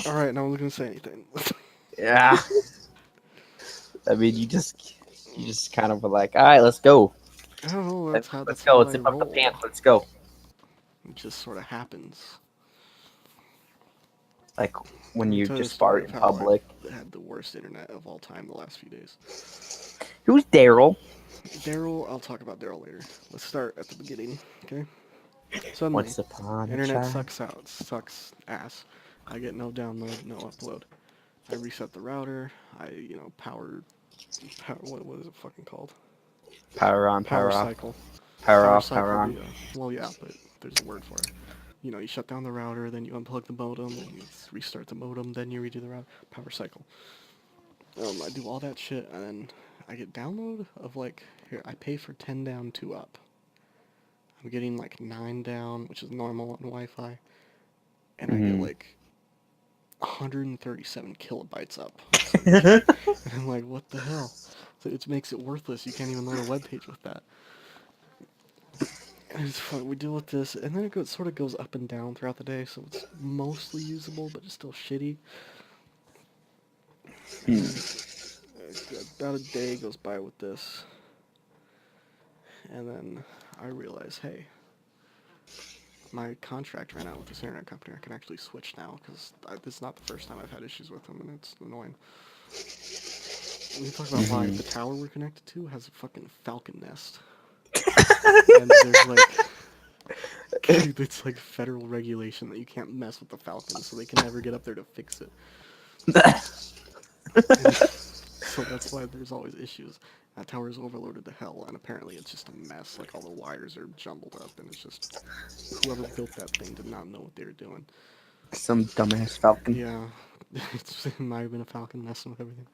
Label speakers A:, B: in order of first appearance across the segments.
A: All right, now I'm not gonna say anything.
B: Yeah. I mean, you just kind of were like, all right, let's go.
A: I don't know.
B: Let's,
A: That's
B: let's go.
A: how
B: Let's
A: I
B: zip up the
A: roll.
B: pants. Let's go.
A: It just sort of happens.
B: Like when
A: Let me
B: you
A: tell you the
B: just
A: story
B: fart
A: of
B: in
A: how
B: public.
A: I've had the worst internet of all time the last few days.
B: Who's Daryl?
A: Daryl, I'll talk about Daryl later. Let's start at the beginning, okay? Suddenly,
B: Once upon a
A: internet
B: time.
A: sucks out, sucks ass. I get no download, no upload. I reset the router. Power, what is it fucking called?
B: Power on,
A: Power
B: power off.
A: cycle.
B: Power
A: Power
B: off, power
A: cycle
B: on.
A: the, well, yeah, but there's a word for it. You shut down the router, then you unplug the modem, then you restart the modem, then you redo the router. Power cycle. I do all that shit, and then I get download of here. I pay for 10 down, 2 up. I'm getting 9 down, which is normal on Wi-Fi, and I get
B: Mm-hmm.
A: 137 kilobytes up. And I'm like, what the hell? So it makes it worthless. You can't even load a web page with that. And it's fun. We deal with this, and then it sort of goes up and down throughout the day, so it's mostly usable, but it's still shitty. And then about a day goes by with this, and then I realize, hey, my contract ran out with this internet company. I can actually switch now because this is not the first time I've had issues with them, and it's annoying. We talk about why
B: Mm-hmm.
A: the tower we're connected to has a fucking falcon nest, and there's it's federal regulation that you can't mess with the falcons, so they can never get up there to fix it. And so that's why there's always issues. That tower is overloaded to hell, and apparently it's just a mess. All the wires are jumbled up, and it's just whoever built that thing did not know what they were doing.
B: Some dumbass falcon.
A: Yeah, it might have been a falcon messing with everything.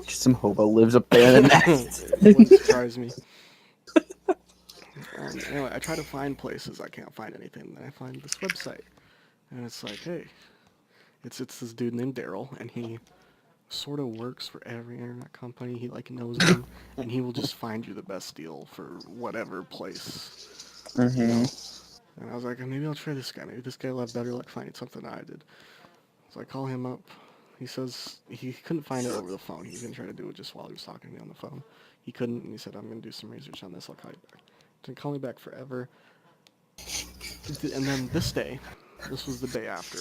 B: Just some hobo lives up there in the nest.
A: It wouldn't surprise me. Anyway, I try to find places. I can't find anything. Then I find this website, and it's like, hey, it's this dude named Daryl, and he sort of works for every internet company. He knows them, and he will just find you the best deal for whatever place, you
B: Mm-hmm.
A: know. And I was like, maybe I'll try this guy. Maybe this guy will have better luck finding something than I did. So I call him up. He says he couldn't find it over the phone. He was gonna try to do it just while he was talking to me on the phone. He couldn't, and he said, I'm gonna do some research on this. I'll call you back. Didn't call me back forever. And then this was the day after.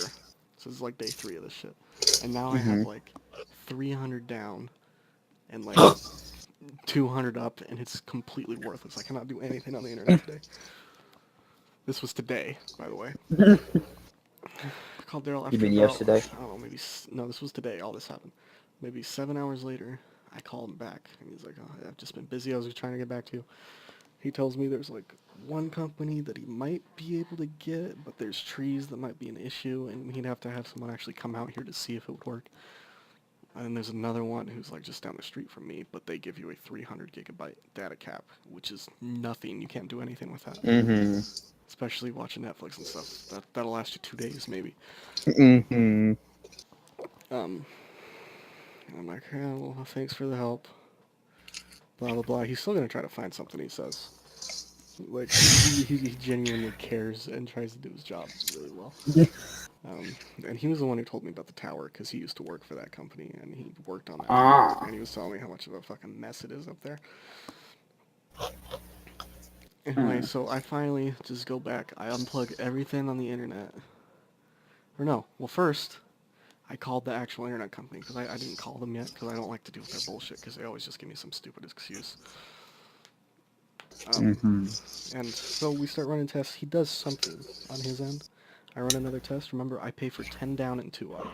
A: So this is day 3 of this shit. And now I
B: Mm-hmm.
A: have 300 down and 200 up, and it's completely worthless. I cannot do anything on the internet today. This was today, by the way. I called Daryl
B: You
A: after
B: mean
A: about,
B: yesterday?
A: I don't know, maybe, no, this was today. All this happened. Maybe 7 hours later, I called him back, and he's like, oh, I've just been busy. I was trying to get back to you. He tells me there's one company that he might be able to get, but there's trees that might be an issue, and he'd have to have someone actually come out here to see if it would work. And then there's another one who's just down the street from me, but they give you a 300 gigabyte data cap, which is nothing. You can't do anything with that.
B: Mm-hmm.
A: Especially watching Netflix and stuff. That'll last you 2 days maybe.
B: Mm-hmm.
A: Um, and I'm like, yeah, well, thanks for the help. Blah blah blah. He's still gonna try to find something. He says, he genuinely cares and tries to do his job really well. And he was the one who told me about the tower because he used to work for that company and he worked on that tower.
B: Ah.
A: And he was telling me how much of a fucking mess it is up there. Anyway, so I finally just go back. I unplug everything on the internet. Or no, well first, I called the actual internet company because I didn't call them yet because I don't like to deal with their bullshit because they always just give me some stupid excuse.
B: Mm-hmm.
A: And so we start running tests. He does something on his end. I run another test. Remember, I pay for 10 down and 2 up.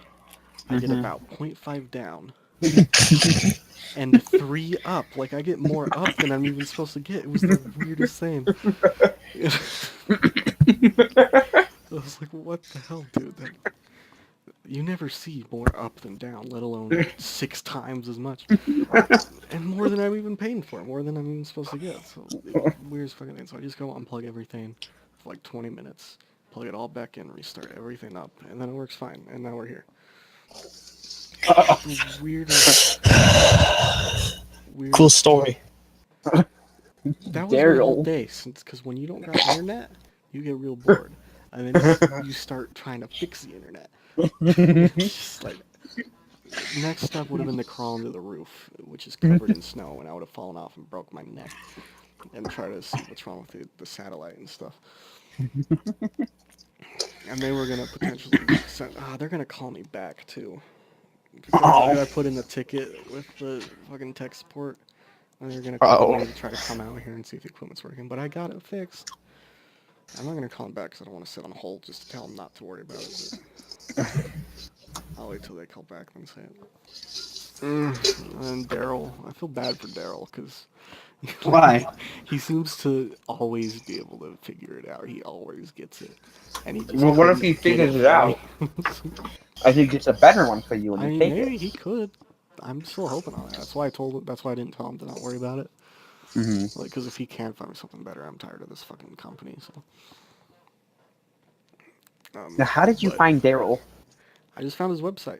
A: I get
B: Mm-hmm.
A: about 0.5 down and 3 up. I get more up than I'm even supposed to get. It was the weirdest thing. I was like, what the hell, dude? You never see more up than down, let alone 6 times as much. And more than I'm even paying for, more than I'm even supposed to get. So, weirdest fucking thing. So I just go unplug everything for 20 minutes, plug it all back in, restart everything up, and then it works fine. And now we're here. The weirdest,
C: Cool
A: weirdest.
C: story.
A: That was my whole
B: Daryl.
A: day, because when you don't got internet, you get real bored. and then you start trying to fix the internet. It's just like next step would have been to crawl into the roof, which is covered in snow, and I would have fallen off and broke my neck, and try to see what's wrong with the satellite and stuff. And they were gonna potentially send. They're gonna call me back too because
B: Oh,
A: I put in the ticket with the fucking tech support, and they're gonna call
B: oh.
A: me to try to come out here and see if the equipment's working. But I got it fixed. I'm not gonna call him back because I don't want to sit on hold just to tell him not to worry about it. But I'll wait till they call back and say it. And Daryl, I feel bad for Daryl because
B: Why?
A: he seems to always be able to figure it out. He always gets it, and he just
B: Well, what if he
A: couldn't get it
B: figures it
A: for me.
B: out? I think it's a better one for you when
A: I
B: you
A: mean,
B: take it.
A: maybe he could. I'm still hoping on that. That's why I told him. That's why I didn't tell him to not worry about it.
B: Hmm.
A: Like, because if he can find me something better, I'm tired of this fucking company. So,
B: Now, how did you
A: but
B: find Daryl?
A: I just found his website.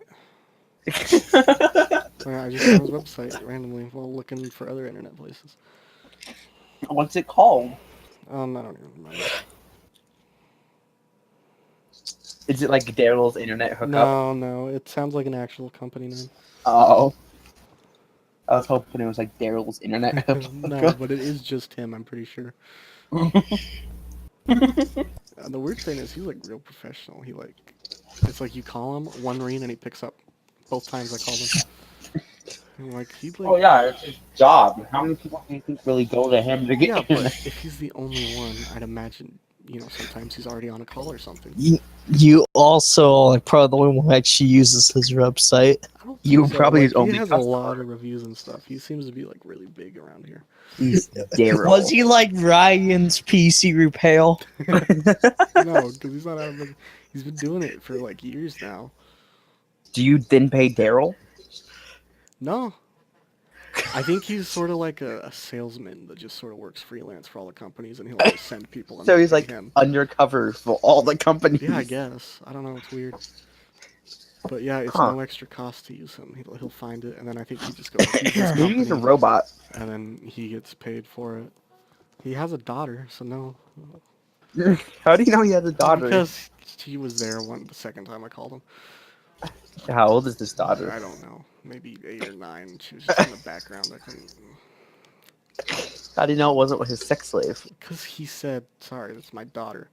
A: I just found his website randomly while looking for other internet places.
B: What's it called?
A: I don't even remember.
B: Is it like Daryl's Internet Hookup?
A: No, it sounds like an actual company name.
B: Oh, I was hoping it was like Daryl's Internet
A: No,
B: Hookup.
A: but it is just him, I'm pretty sure. The weird thing is he's like real professional. It's like you call him one ring and he picks up both times I called him. And like
B: Oh yeah, it's his job. How many people do you think really go to him to get
A: yeah, but
B: internet?
A: if he's the only one, I'd imagine sometimes he's already on a call or something.
C: You also like probably the only one who actually uses his website.
A: I don't
B: You
A: think so.
B: probably
A: Like
B: his
A: he
B: only
A: has a lot
B: customer.
A: of reviews and stuff. He seems to be like really big around here.
B: He's Daryl.
C: Was he like Ryan's PC repair?
A: No, because he's not out of. He's been doing it for like years now.
B: Do you then pay Daryl?
A: No, I think he's sort of like a salesman that just sort of works freelance for all the companies, and he'll just send people. And
B: So
A: they
B: he's
A: pay
B: like
A: him.
B: undercover for all the companies.
A: Yeah, I guess. I don't know. It's weird. But yeah, it's
B: Huh.
A: no extra cost to use him. He'll find it, and then I think he just goes use this
B: Maybe he's a
A: company,
B: robot.
A: and then he gets paid for it. He has a daughter, so no.
B: How do you know he has a daughter?
A: Because he was there the second time I called him.
B: How old is this daughter?
A: I don't know. Maybe 8 or 9. She was just in the background. I couldn't.
B: How do you know it wasn't with his sex slave?
A: Because he said, sorry, that's my daughter.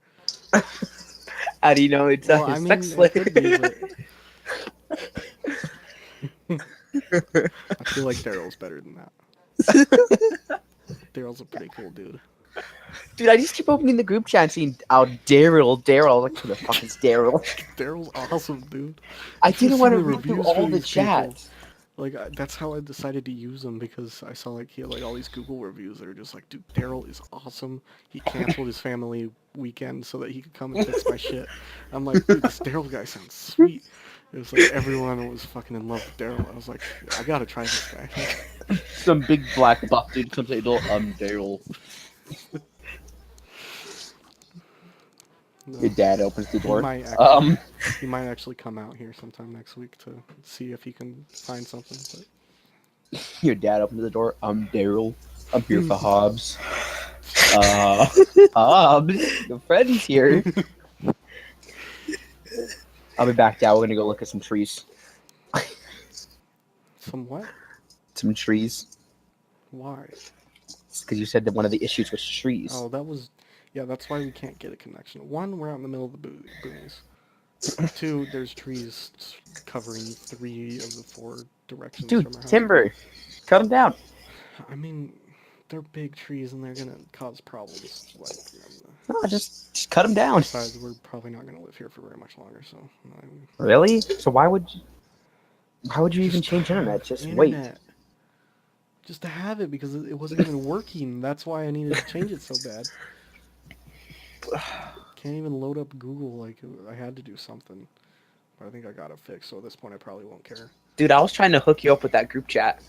B: How do you know it's
A: Well,
B: his
A: I mean,
B: sex
A: it
B: slave?
A: could be, but I feel like Daryl's better than that. Daryl's a pretty cool dude.
B: Dude, I just keep opening the group chat and seeing, oh, Daryl. Like, who the fuck is Daryl?
A: Daryl's awesome, dude.
B: I
A: You should
B: didn't
A: see
B: want to
A: the
B: read through
A: reviews for
B: all the
A: these people.
B: chats.
A: Like, that's how I decided to use him, because I saw, like, he had, like, all these Google reviews that are just like, dude, Daryl is awesome. He canceled his family weekend so that he could come and fix my shit. I'm like, dude, this Daryl guy sounds sweet. It was like everyone was fucking in love with Daryl. I was like, I gotta try this guy.
B: Some big black buff dude comes to the door, Daryl.
A: No.
B: Your dad opens the door.
A: He might actually come out here sometime next week to see if he can find something. But
B: Your dad opens the door. Daryl. I'm here for Hobbs. Hobbs, your friend's here. I'll be back, Dad. We're gonna go look at some trees.
A: some what?
B: Some trees.
A: Why?
B: Because you said that one of the issues was trees.
A: Oh, that's why we can't get a connection. 1, we're out in the middle of the boonies. 2, there's trees covering 3 of the 4 directions
B: Dude,
A: from our house.
B: timber. Cut them down.
A: I mean, they're big trees and they're gonna cause problems.
B: No, just cut them down.
A: Besides, we're probably not gonna live here for very much longer, so.
B: Really? So why would you even
A: Just
B: change
A: have
B: internet? Just wait.
A: internet. Just to have it, because it wasn't even working. That's why I needed to change it so bad. Can't even load up Google. Like, I had to do something. But I think I got it fixed, so at this point I probably won't care.
B: Dude, I was trying to hook you up with that group chat.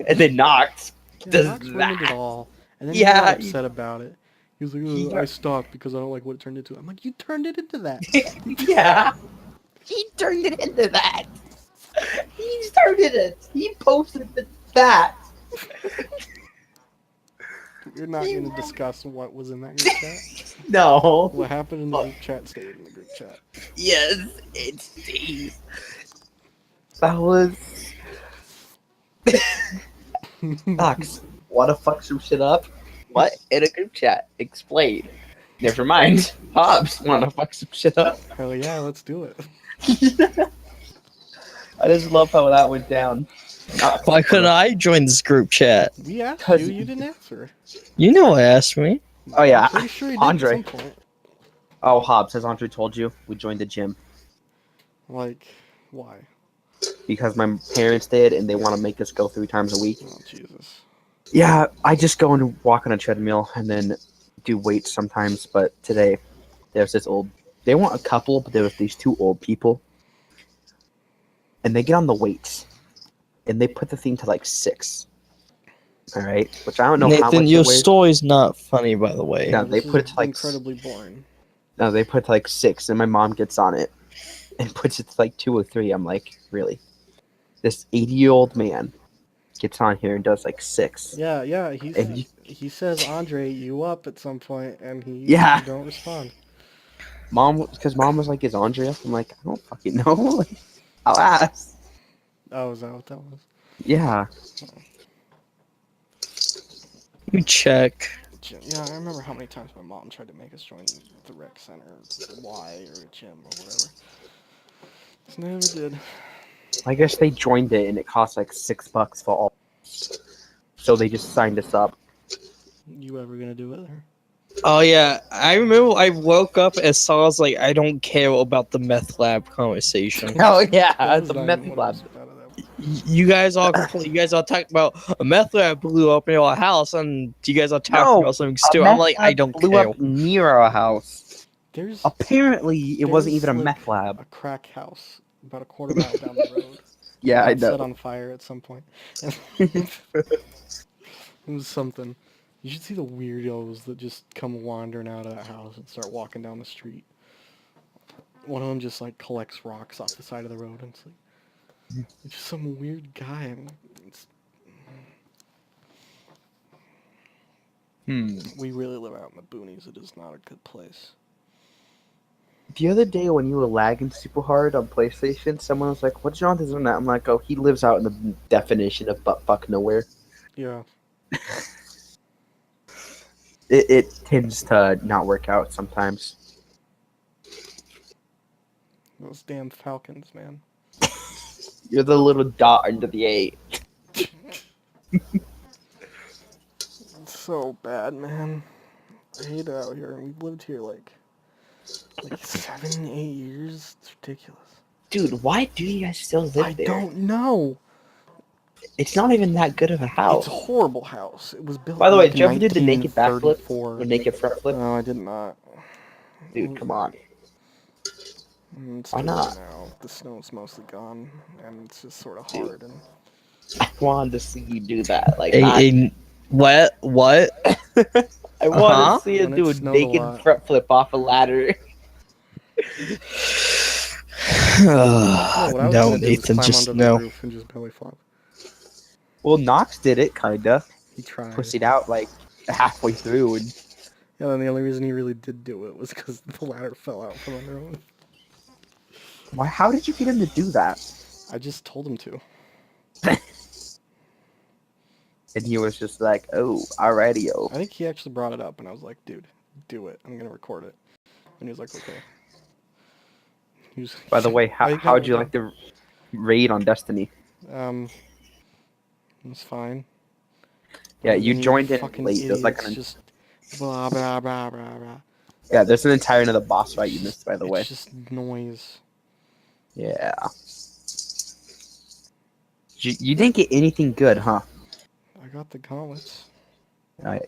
B: And then Knox does
A: Knox ruined it
B: that.
A: all. And then
B: Yeah,
A: he got upset about it. He was like, I stopped because I don't like what it turned into. I'm like, you turned it into that.
B: Yeah. He turned it into that. He started it. He posted that.
A: You're not gonna discuss what was in that group chat.
B: No.
A: What happened in the group chat stayed in the group chat.
B: Yes, it stays. That was. Fox, wanna fuck some shit up? What? In a group chat. Explain. Never mind. Hobbs, wanna fuck some shit up?
A: Hell yeah, let's do it.
B: I just love how that went down.
C: Why couldn't I join this group chat?
A: We asked you,
B: 'Cause-
A: you didn't answer.
C: You know, asked me.
B: Oh, yeah.
A: I'm pretty sure you did
B: Andre.
A: at some point.
B: Oh, Hobbs, has Andre told you? We joined the gym.
A: Like, why?
B: Because my parents did, and they want to make us go 3 times a week.
A: Oh, Jesus.
B: Yeah, I just go and walk on a treadmill and then do weights sometimes. But today, there's this old. They want a couple, but there was these 2 old people, and they get on the weights, and they put the thing to like 6. All right, which I don't know how
C: Nathan,
B: much
C: your
B: it weighs.
C: story's not funny, by the way.
B: Yeah, they
A: This
B: put
A: is
B: it to, like,
A: incredibly boring.
B: No, they put it to like 6, and my mom gets on it and puts it to like 2 or 3. I'm like, really? This 80-year-old man gets on here and does like 6.
A: Yeah,
B: And you-
A: he says, Andre, you up at some point, and you don't respond.
B: Because mom was like, "Is Andre up?" I'm like, "I don't fucking know." Like, I'll ask.
A: Oh, is that what that was?
B: Yeah.
C: You check.
A: Yeah, I remember how many times my mom tried to make us join the rec center, or Y, or a gym, or whatever. Just never did.
B: I guess they joined it and it cost like $6 for all. So they just signed us up.
A: You ever gonna do it? Or?
C: Oh yeah, I remember I woke up and saw I was like, I don't care about the meth lab conversation.
B: Oh yeah,
A: That
B: it's
A: was
B: a
A: not
B: meth
A: even what
B: lab.
A: I was about to that.
C: You guys all talking about a meth lab blew up in our house, and you guys are talking
B: No,
C: about something stupid. I'm like, I don't
B: blew
C: care.
B: up near our house.
A: There's
B: Apparently, it wasn't
A: There's,
B: even a
A: like,
B: meth lab.
A: a crack house about a quarter mile down the road.
B: Yeah, I
A: Got set
B: know.
A: on fire at some point. It was something. You should see the weirdos that just come wandering out of that house and start walking down the street. One of them just like collects rocks off the side of the road, and it's like it's just some weird guy. I mean, we really live out in the boonies. It is not a good place.
B: The other day when you were lagging super hard on PlayStation, someone was like, "What's wrong with this?" I'm like, "Oh, he lives out in the definition of butt fuck nowhere."
A: Yeah.
B: It tends to not work out sometimes.
A: Those damn Falcons, man.
B: You're the little dot under the 8.
A: It's so bad, man. I hate it out here. We've lived here like 7, 8 years. It's ridiculous.
B: Dude, why do you guys still live
A: I
B: there?
A: don't know.
B: It's not even that good of a house.
A: It's a horrible house. It was built.
B: By the way,
A: in
B: did you ever do the naked backflip
A: 1934.
B: or naked front flip?
A: No, I did not.
B: Dude, come on.
A: It's
B: Why
A: too
B: not?
A: late now. The snow's mostly gone, and it's just sort of
B: Dude.
A: hard. And
B: I wanted to see you do that. Like,
C: What? What?
B: I want
C: Uh-huh.
B: to see you
A: When
B: do
A: it
B: a
A: snowed a
B: naked
A: lot.
B: front flip off a ladder.
A: no, what I was
C: No,
A: gonna do was
C: Nathan,
A: climb
C: just
A: onto the
C: no.
A: roof and just belly flop.
B: Well, Knox did it, kinda.
A: He tried.
B: Pussied out like halfway through, and
A: Yeah, and the only reason he really did do it was because the ladder fell out from under him.
B: why? How did you get him to do that?
A: I just told him to.
B: And he was just like, "Oh, alrighty, yo."
A: I think he actually brought it up, and I was like, dude, do it. I'm gonna record it. And he was like, okay. He was,
B: By the way,
A: I think
B: how would
A: that-
B: you like the raid on Destiny?
A: It was fine.
B: Yeah,
A: But
B: you
A: then
B: joined it
A: fucking
B: late. There's like
A: idiots
B: an
A: just blah blah blah blah blah.
B: yeah, there's an entire another boss fight you missed, by the way.
A: It's just noise.
B: Yeah. You didn't get anything good, huh?
A: I got the gauntlets.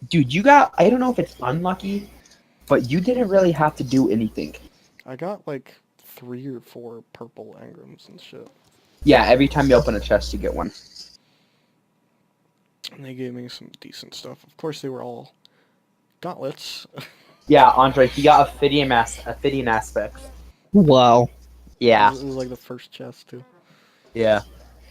B: Dude, you got, I don't know if it's unlucky, but you didn't really have to do anything.
A: I got like 3 or 4 purple engrams and shit.
B: Yeah, every time you open a chest, you get one.
A: And they gave me some decent stuff. Of course, they were all gauntlets.
B: Yeah, Andre, he got Ophidian aspects.
C: Wow.
B: Yeah,
A: It was like the first chest, too.
B: yeah.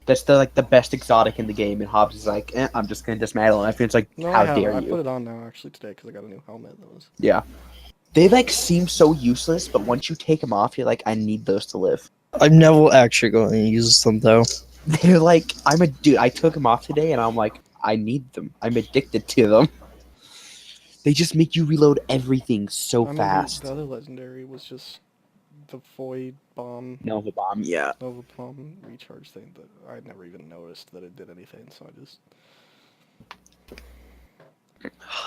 B: That's the best exotic in the game, and Hobbs is like, I'm just gonna dismantle it. Everyone's like,
A: No,
B: how
A: I have.
B: dare
A: I
B: you?
A: put it on now actually today because I got a new helmet. That was.
B: Yeah. They seem so useless, but once you take them off, you're like, I need those to live.
C: I'm never actually going to use them though.
B: They're like, I'm a dude. I took them off today, and I'm like, I need them. I'm addicted to them. They just make you reload everything so
A: I mean,
B: fast.
A: the other legendary was just the Void Bomb,
B: Nova Bomb, yeah.
A: Nova Bomb recharge thing that I never even noticed that it did anything. So I just.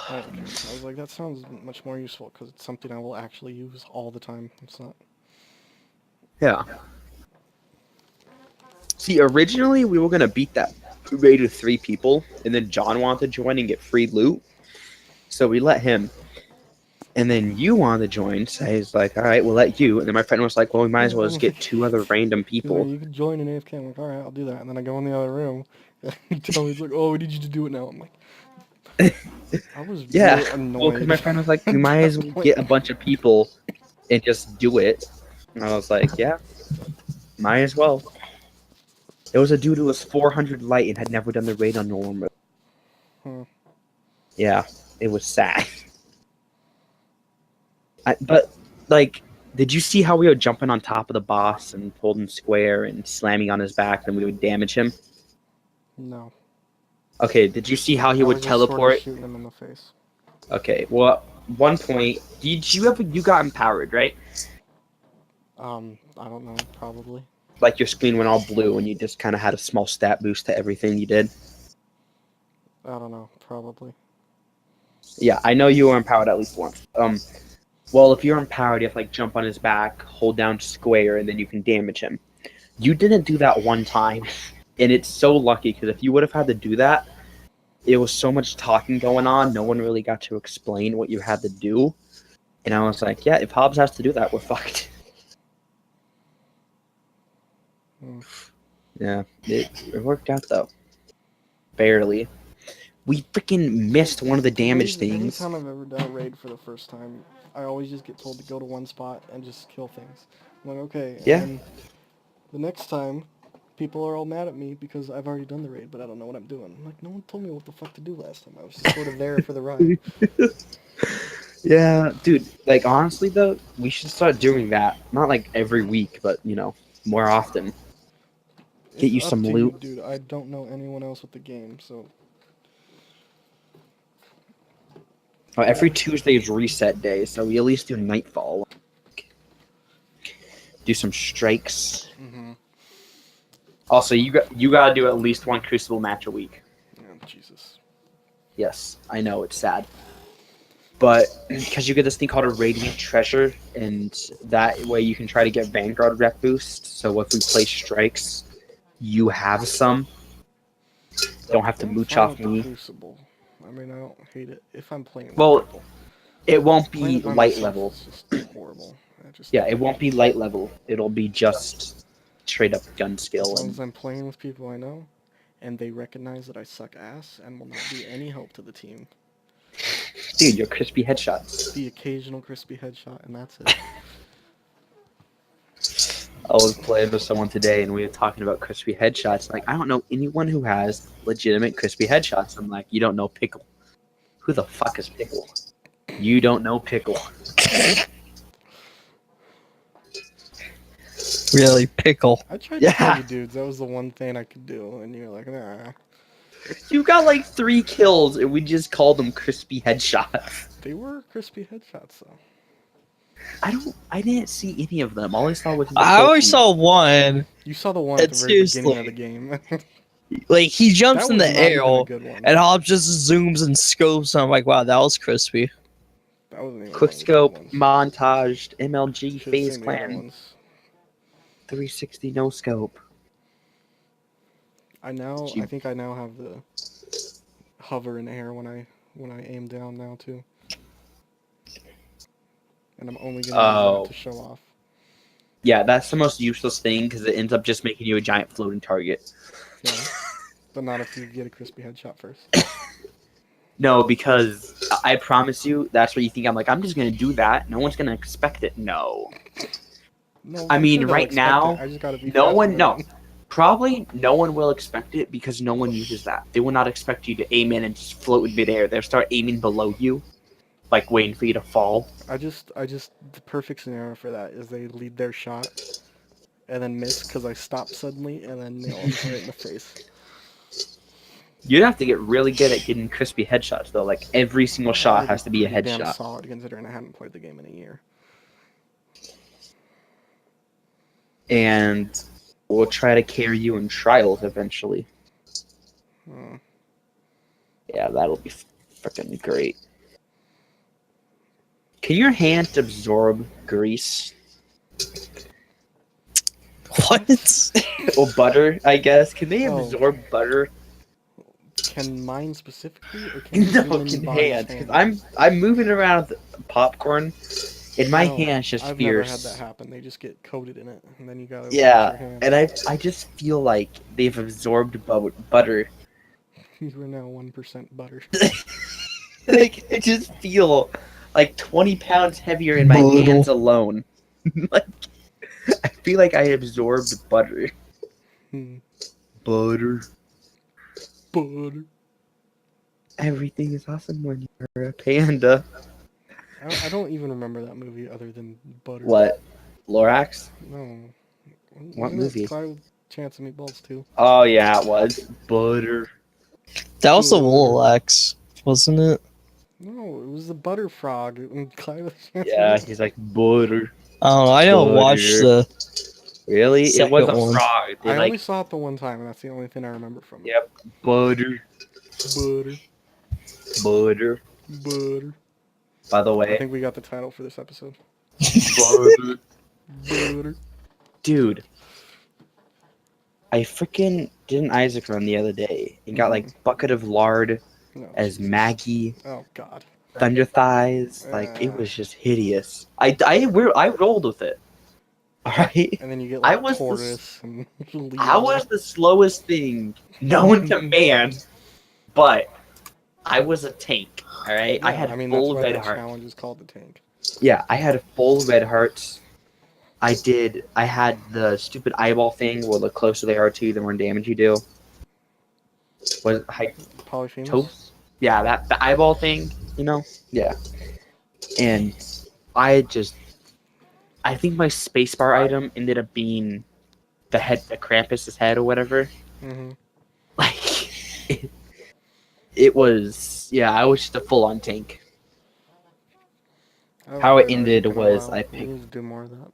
A: I don't care. I was like, that sounds much more useful because it's something I will actually use all the time. It's not.
B: Yeah. See, originally we were gonna beat that raid with 3 people, and then John wanted to join and get free loot, so we let him. And then you wanted to join, so he's like, all right, we'll let you. And then my friend was like, well, we might as well just get 2 other random
A: He's like,
B: people.
A: you can join an AFK. I'm like, all right, I'll do that. And then I go in the other room. And he tells me, he's like, oh, we need you to do it now. I'm like, I was
B: Yeah,
A: really annoyed.
B: well, because my friend was like, we might as well get a bunch of people and just do it. And I was like, yeah, might as well. There was a dude who was 400 light and had never done the raid on normal. Yeah, it was sad. But, like, did you see how we were jumping on top of the boss and holding square and slamming on his back and we would damage him?
A: No.
B: Okay, did you see how he
A: I
B: would
A: was just sort of
B: teleport?
A: shooting him in the face.
B: Okay, well, at one point, you got empowered, right?
A: I don't know, probably.
B: Like your screen went all blue and you just kind of had a small stat boost to everything you did?
A: I don't know, probably.
B: Yeah, I know you were empowered at least once. Well, if you're empowered, you have to like jump on his back, hold down square, and then you can damage him. You didn't do that one time, and it's so lucky because if you would have had to do that, it was so much talking going on. No one really got to explain what you had to do, and I was like, yeah, if Hobbs has to do that, we're fucked. Yeah, it worked out though. Barely. We freaking missed one of the damage
A: Every
B: things.
A: time I've ever done a raid for the first time, I always just get told to go to one spot and just kill things. I'm like, okay.
B: Yeah.
A: And the next time, people are all mad at me because I've already done the raid, but I don't know what I'm doing. I'm like, no one told me what the fuck to do last time. I was just sort of there for the ride.
B: Yeah, dude, like honestly though, we should start doing that. Not like every week, but you know, more often. Get
A: It's
B: you
A: up
B: some
A: to
B: loot.
A: You, dude. I don't know anyone else with the game, so...
B: Oh, every Tuesday is reset day, so we at least do Nightfall. Do some strikes.
A: Mm-hmm.
B: Also, you gotta do at least one Crucible match a week.
A: Oh, Jesus.
B: Yes, I know it's sad, but because you get this thing called a Radiant Treasure, and that way you can try to get Vanguard rep boost. So if we play strikes, you have some. Don't have to
A: I'm
B: mooch
A: fine
B: off
A: with the
B: me.
A: Crucible. I mean, I don't hate it if I'm playing with
B: Well,
A: people.
B: it won't
A: Playing
B: be
A: it by
B: light
A: myself
B: level.
A: is just horrible.
B: Yeah, it won't be light level. It'll be just straight up gun skill.
A: As long
B: And
A: as I'm playing with people I know, and they recognize that I suck ass and will not be any help to the team.
B: dude, your crispy headshots.
A: The occasional crispy headshot, and that's it.
B: I was playing with someone today, and we were talking about crispy headshots. Like, I don't know anyone who has legitimate crispy headshots. I'm like, you don't know Pickle. Who the fuck is Pickle? You don't know Pickle.
C: Really, Pickle.
A: I tried to kill
B: Yeah.
A: you dudes. That was the one thing I could do, and you're like, nah.
B: You got like 3 kills, and we just called them crispy headshots.
A: They were crispy headshots, though.
B: I didn't see any of them. All I saw was.
C: I only saw one.
A: You saw the one at the
C: It's
A: very beginning of the
C: seriously-
A: game.
C: Like, he jumps
A: That
C: in
A: was
C: the
A: not even
C: air,
A: a good one.
C: and Hobbs just zooms and scopes, and I'm like, wow, that was crispy.
A: That wasn't even
B: Quick
A: one of the
B: scope,
A: good ones.
B: montaged, MLG,
A: Should've
B: phase
A: seen the other
B: clan,
A: ones.
B: 360 no scope.
A: I think I now have the hover in air when I aim down now too. And I'm only gonna use that to show off.
B: Yeah, that's the most useless thing because it ends up just making you a giant floating target.
A: Yeah. But not if you get a crispy headshot first.
B: No, because I promise you, that's what you think. I'm like, I'm just gonna do that. No one's gonna expect it. No.
A: No,
B: I
A: I'm
B: mean,
A: sure they'll
B: right
A: expect
B: now,
A: it. I just gotta be
B: no
A: faster
B: one.
A: than
B: No.
A: them.
B: Probably no one will expect it because no one uses that. They will not expect you to aim in and just float in midair. They'll start aiming below you, like waiting for you to fall.
A: The perfect scenario for that is they lead their shot and then miss because I stop suddenly and then nail them right in the face.
B: You'd have to get really good at getting crispy headshots, though. Like, every single shot has to be a
A: Pretty damn
B: headshot.
A: solid considering I hadn't played the game in a year.
B: And we'll try to carry you in trials eventually.
A: Hmm.
B: Yeah, that'll be freaking great. Can your hand absorb grease?
C: What?
B: Or butter, I guess. Can they
A: Oh.
B: absorb butter?
A: Can mine specifically, or can
B: No,
A: human
B: can
A: bodies
B: hands.
A: handle
B: Because I'm moving around popcorn, and my
A: No,
B: hand's just
A: I've
B: fierce.
A: never had that happen. They just get coated in it, and then you gotta wash your
B: Yeah,
A: hands.
B: and I just feel like they've absorbed butter.
A: You are now 1% butter.
B: Like, I just feel like 20 pounds heavier in my
C: Brutal.
B: hands alone. Like, I feel like I absorbed butter.
A: Hmm.
B: Butter.
A: Butter.
B: Everything is awesome when you're a panda.
A: I don't even remember that movie other than butter.
B: What? Lorax?
A: No.
B: What
A: Wasn't
B: movie?
A: It Clyde with Chance of Meatballs too.
B: Oh, yeah, it was. Butter.
C: That was the
A: Butter.
C: Woolax, wasn't it?
A: No, it was the butter frog in Clyde with Chance
B: Yeah,
A: of Meatballs.
B: he's like, butter.
C: Oh, I don't watch
B: Butter.
C: the.
B: Really? It was a
C: Second one.
B: frog. They
A: I
B: like,
A: only saw it the one time, and that's the only thing I remember from it.
B: yep, butter.
A: Butter.
B: Butter.
A: Butter.
B: By the
A: I
B: way,
A: think we got the title for this episode.
B: butter.
A: Butter.
B: Dude, I freaking did an Isaac run the other day and got like bucket of lard
A: No,
B: as
A: Jesus.
B: Maggie,
A: Oh, God.
B: thunder thighs. Like, it was just hideous. I rolled with it. All right.
A: And then you get
B: I
A: like
B: was the
A: tortoise and
B: I was the slowest thing known to man, but I was a tank. All right. I had
A: that's
B: full
A: why
B: red
A: the
B: heart.
A: challenge is called the tank.
B: Yeah, I had full red hearts. I had the stupid eyeball thing where the closer they are to you, the more damage you do. Was it
A: Polyphemus?
B: toast? Yeah, the eyeball thing, you know? Yeah. And I think my spacebar item ended up being the Krampus's head or whatever.
A: Mm-hmm.
B: Like, it was, yeah, I was just a full-on tank. How it ended was I
A: We
B: picked,
A: need to do more of that.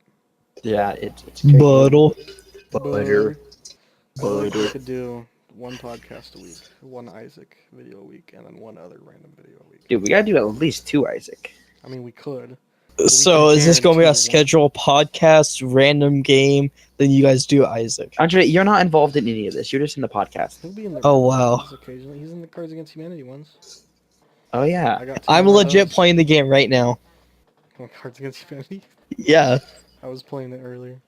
B: yeah, it's great.
C: Buttle.
B: Butter.
A: I feel like we
B: Butter.
A: should do one podcast a week, one Isaac video a week, and then one other random video a week.
B: Dude, we gotta do at least 2 Isaac.
A: I mean, we could.
C: So is this going to be a
A: guarantee one.
C: schedule podcast, random game? Then you guys do Isaac.
B: Andre, you're not involved in any of this. You're just in the podcast.
A: He'll be in the
C: Oh,
A: random
C: wow.
A: ones occasionally. He's in the Cards Against Humanity ones.
B: Oh, yeah.
A: I got 2
C: I'm
A: more of
C: legit
A: those.
C: playing the game right now.
A: Oh, Cards Against Humanity?
C: Yeah.
A: I was playing it earlier.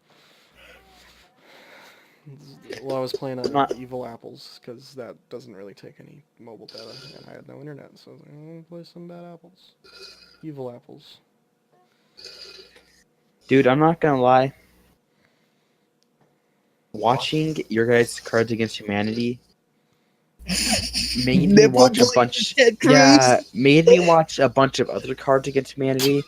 A: Well, I was playing
B: Not-
A: Evil Apples, because that doesn't really take any mobile data, and I had no internet, so I was like, I'm going to play some bad apples. Evil Apples.
B: Dude, I'm not gonna lie. Watching your guys' Cards Against Humanity made me watch a bunch. Yeah, made me watch a bunch of other Cards Against Humanity.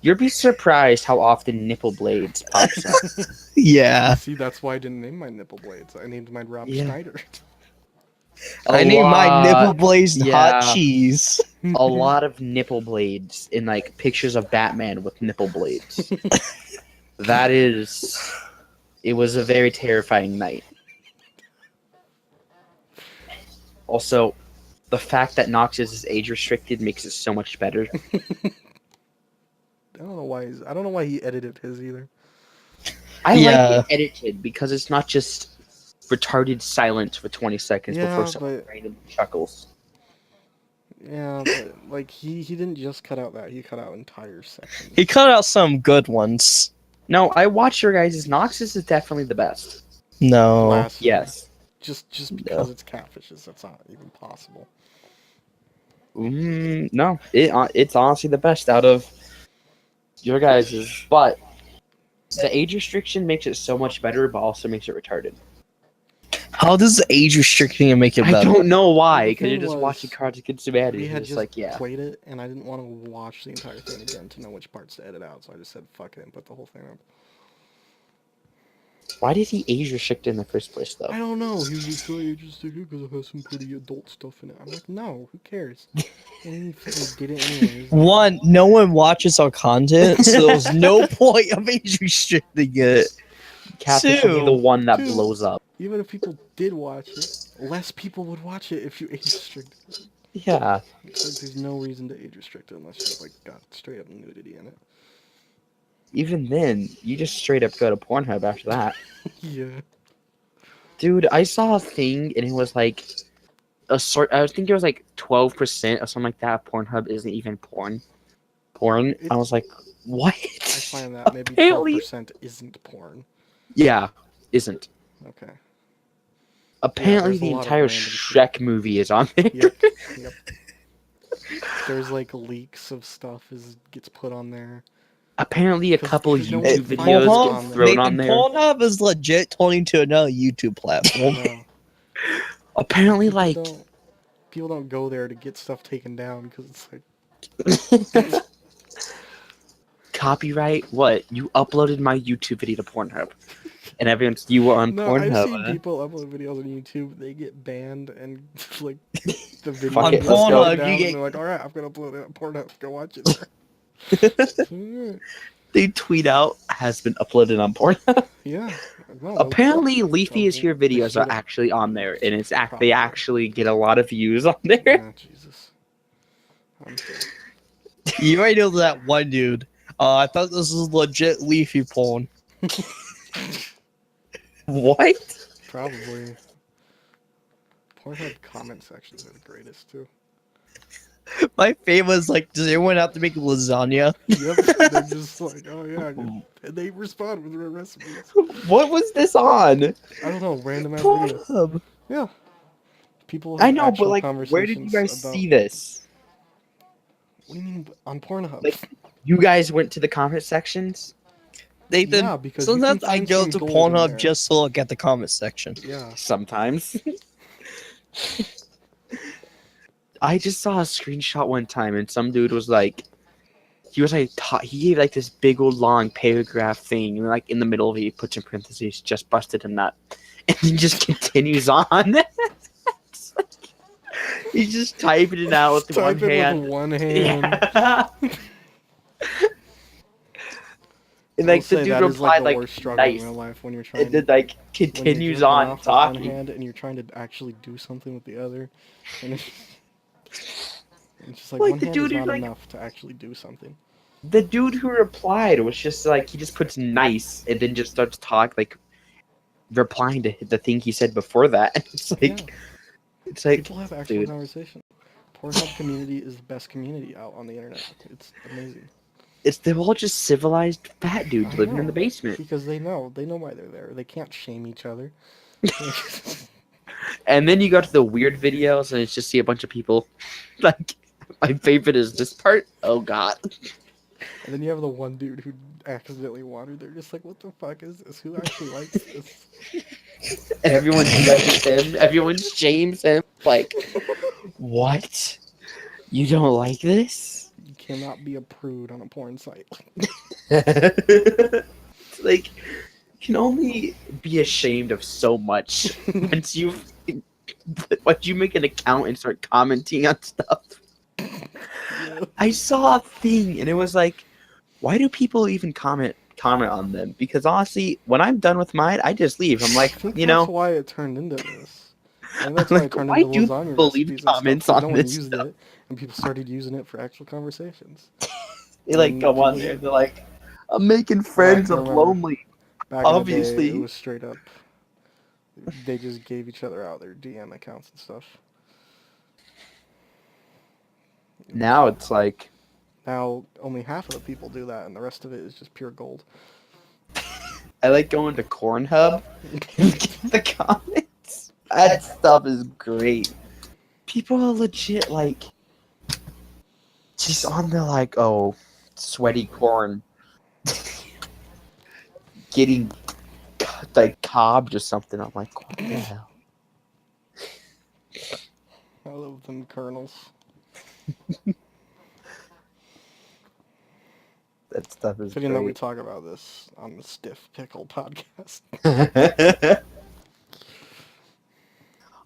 B: You'd be surprised how often Nipple Blades pops up.
C: Yeah.
A: See, that's why I didn't name my nipple blades. I named mine Rob
B: Yeah.
A: Schneider.
C: I named my nipple blazed
B: yeah.
C: hot cheese.
B: A lot of nipple blades in like pictures of Batman with nipple blades. It was a very terrifying night. Also, the fact that Noxus is age restricted makes it so much better.
A: I don't know why he edited his either.
B: I
C: Yeah.
B: like it edited because it's not just retarded silence for 20 seconds
A: Yeah,
B: before someone
A: but-
B: random chuckles.
A: Yeah, but like he didn't just cut out that; he cut out entire sections.
C: He cut out some good ones.
B: No, I watched your guys'. Noxus is definitely the best.
C: No.
A: Last one.
B: Yes.
A: Just because it's catfishes, that's not even possible.
B: No, it's honestly the best out of your guys'. But the age restriction makes it so much better, but also makes it retarded.
C: How does age restricting it make it
B: I
C: better?
B: don't know why,
A: The
B: because you're
A: thing
B: just
A: was,
B: watching Cards Against Humanity.
A: We
B: You're
A: had
B: just
A: just
B: like, yeah.
A: played it, and I didn't want to watch the entire thing again to know which parts to edit out, so I just said fuck it and put the whole thing up.
B: Why did he age restrict in the first place, though?
A: I don't know. He was just really interested because it has some pretty adult stuff in it. I'm like, no, who cares? And he fucking did it anyways.
C: One, no one watches our content, so there's no point of age restricting it.
B: Catfish will be the
C: Two.
B: one that
A: Two.
B: blows up.
A: Even if people did watch it, less people would watch it if you age restricted it.
B: Yeah.
A: It's like there's no reason to age restrict it unless you like got straight up nudity in it.
B: Even then, you just straight up go to Pornhub after that.
A: Yeah.
B: Dude, I saw a thing, and it was like I think it was like 12% or something like that. Pornhub isn't even porn. I was like, what?
A: I find that maybe
B: Apparently-
A: 12% isn't porn.
B: Yeah, isn't.
A: Okay.
B: Apparently,
A: there's a
B: the
A: lot of
B: entire
A: random shit.
B: Shrek movie is on there.
A: Yep. Yep. There's like leaks of stuff gets put on there.
B: Apparently, a couple
A: Because no
B: YouTube
A: one
B: videos
A: finds
B: get
A: it
B: thrown on there.
C: Pornhub is legit turning to another YouTube platform.
A: No.
B: Apparently,
A: People
B: like,
A: people don't go there to get stuff taken down because it's like
B: copyright. What? You uploaded my YouTube video to Pornhub, and you were on
A: no.
B: Pornhub.
A: I've seen
B: huh?
A: people upload videos on YouTube. They get banned and like the video
B: Fuck
A: gets
B: it, let's go.
A: taken down,
C: You get-
A: and they're like, all right, I'm gonna upload it on Pornhub. Go watch it. There.
B: They tweet out has been uploaded on Pornhub.
A: Yeah. No,
B: Apparently, Leafy is
A: Oh,
B: Here
A: they
B: videos
A: straight
B: are
A: up-
B: actually on there, and it's they
A: Probably.
B: actually get a lot of views on there.
A: Yeah, Jesus. I'm sorry.
C: You already know that one dude. I thought this was legit Leafy porn.
B: What?
A: Probably. Pornhub comment sections are the greatest too.
C: My favorite is like, does anyone have to make lasagna?
A: Yep, they're just like, oh yeah, and they respond with their recipes.
B: What was this on?
A: I don't know, random ass videos.
C: Pornhub.
A: Yeah. People
B: I
A: have
B: know, but
A: actual
B: like, where did you guys
A: conversations about-
B: see this?
A: What do you mean on Pornhub?
B: Like, You guys went to the comment sections?
C: Nathan,
A: Yeah, because you can
C: sometimes I
A: find
C: go
A: some
C: to
A: gold in
C: Pornhub
A: there.
C: just to look at the comment section.
A: Yeah.
B: Sometimes. I just saw a screenshot one time, and some dude was like, he gave like this big old long paragraph thing, and like in the middle of it, he puts in parentheses, just busted a nut, and he just continues on. It's like, he's just typing it out with one
A: Type it
B: hand.
A: with one hand.
B: Yeah. And like the dude
A: that is
B: replied
A: the
B: like,
A: worst struggle
B: nice,
A: in real life when you're trying
B: and then like
A: when you're
B: continues
A: jerking
B: on
A: off with one
B: talking.
A: hand and you're trying to actually do something with the other, and it's just like
B: Like,
A: one
B: the
A: hand
B: dude
A: is
B: who's
A: not
B: like-
A: enough to actually do something.
B: The dude who replied was just like, he just puts nice and then just starts replying to the thing he said before that. And it's like,
A: Yeah.
B: it's like,
A: People have actual
B: dude.
A: conversation. Pornhub community is the best community out on the internet. It's amazing.
B: they're all just civilized fat dudes
A: I
B: living in
A: know,
B: the basement.
A: because they know why they're there. They can't shame each other.
B: And then you go to the weird videos and it's just see a bunch of people. Like, my favorite is this part. Oh god.
A: And then you have the one dude who accidentally wandered. They're just like, what the fuck is this? Who actually likes this?
B: And everyone judges him. Everyone shames him. Like, what? You don't like this?
A: You cannot be a prude on a porn site.
B: It's like, you can only be ashamed of so much once you make an account and start commenting on stuff.
A: Yeah.
B: I saw a thing and it was like, why do people even comment on them? Because honestly, when I'm done with mine, I just leave. I'm
A: I
B: like,
A: think
B: you
A: that's
B: know,
A: why it turned into this. I think that's
B: I'm
A: why
B: like,
A: it turned
B: why
A: into
B: do
A: lasagna
B: people leave
A: recipes and stuff,
B: comments
A: 'cause
B: on
A: no one
B: this
A: used
B: stuff?
A: it, and people started using it for actual conversations.
B: they like
A: And
B: go on
A: people-
B: there. They're like, I'm making friends.
A: I
B: I'm
A: remember.
B: lonely.
A: Back
B: Obviously.
A: in the day, it was straight up. They just gave each other out their DM accounts and stuff.
B: Now it's like,
A: Now only half of the people do that, and the rest of it is just pure gold.
B: I like going to Cornhub and get the comments. That stuff is great. People are legit like just on there like, oh, sweaty corn getting like cobbed or something. I'm like, what the hell?
A: love them kernels.
B: That stuff is
A: Fitting that we
B: great.
A: talk about this on the Stiff Pickle podcast.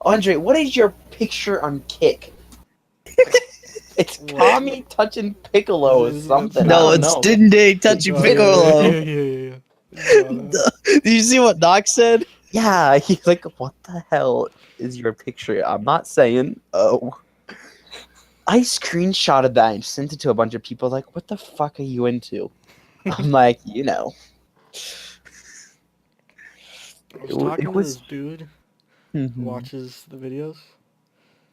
B: Andre, what is your picture on Kick? It's
A: What?
B: Tommy touching Piccolo or
A: Is it-
B: something.
A: it's-
B: I
C: No,
B: don't
C: it's
B: know.
C: Dende touching
A: Oh,
C: Piccolo.
A: Yeah.
C: Did you see what Doc said?
B: Yeah, he's like, what the hell is your picture? I'm not saying. Oh. I screenshotted that and sent it to a bunch of people. Like, what the fuck are you into? I'm like,
A: I was talking to this dude who
B: Mhm.
A: watches the videos.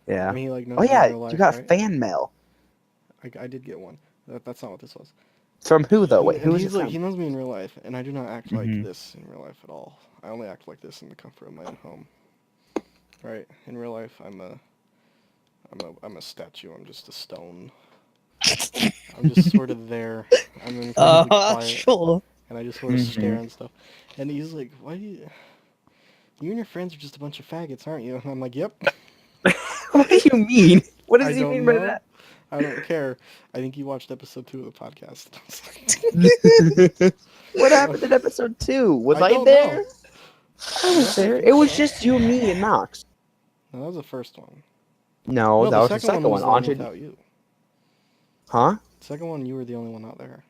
B: Yeah.
A: And he like knows
B: Oh
A: me in
B: yeah,
A: real life,
B: you got
A: right?
B: fan mail.
A: I did get one. That's not what this was.
B: From who though? Wait,
A: And
B: who is it
A: he's like,
B: from?
A: he knows me in real life, and I do not act like
B: Mhm.
A: this in real life at all. I only act like this in the comfort of my own home. Right? In real life, I'm a statue. I'm just a stone. I'm just sort of there. I'm incredibly quiet,
C: Sure.
A: and I just sort of stare
B: Mhm.
A: and stuff. And he's like, "Why do you? You and your friends are just a bunch of faggots, aren't you?" And I'm like, "Yep."
B: What do you mean? What
A: I
B: does he
A: don't
B: mean by
A: know.
B: that?
A: I don't care. I think you watched episode 2 of the podcast. I was like,
B: What happened in episode 2? Was I,
A: don't
B: there?
A: know.
B: I was there. It was just you, me, and Knox.
A: No, that was the first one.
B: No,
A: No,
B: that was the second
A: was
B: one.
A: the one
B: Andre,
A: without you.
B: huh?
A: The second one, you were the only one out there.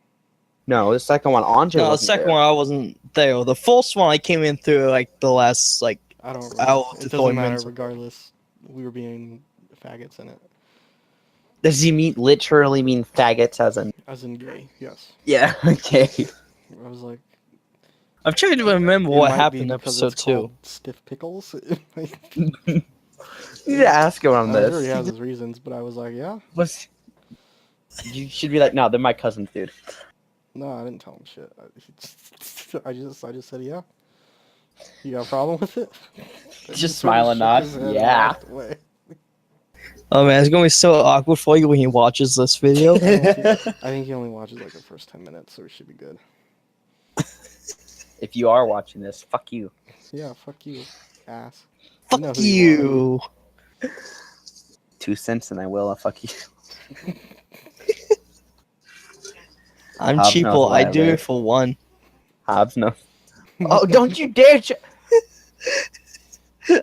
B: No, the second one. Andre
C: No, the
B: wasn't
C: second
B: there.
C: one I wasn't there. The first one I came in through like the last like
A: I don't remember.
C: hour to
A: It
C: 30
A: doesn't matter
C: minutes.
A: regardless. We were being faggots in it.
B: Does he mean literally mean faggots as in?
A: As in gay, yes.
B: Yeah. Okay.
A: I was like,
C: I'm trying to remember
A: it
C: what
A: might
C: happened
A: be
C: in
A: because
C: episode
A: it's
C: 2.
A: called Stiff Pickles.
B: You need to ask him on
A: I'm
B: this.
A: sure he has his reasons, but I was like, yeah.
B: You should be like, no, they're my cousins, dude.
A: No, I didn't tell him shit. I just said, yeah. You got a problem with it? He
B: Just
A: sort of
B: smile and
A: shook
B: nod.
A: his head and
B: Yeah.
A: walked away.
C: Oh man, it's gonna be so awkward for you when he watches this video.
A: I think he only watches like the first 10 minutes, so we should be good.
B: If you are watching this, fuck you.
A: Yeah, fuck you, ass.
C: Fuck
A: know who you
C: you.
B: 2 cents and I will. Fuck you.
C: I'm
B: Hobbs knows
C: cheapo. I do
B: whatever.
C: it for one.
B: Hobbs, no. Oh, don't you dare!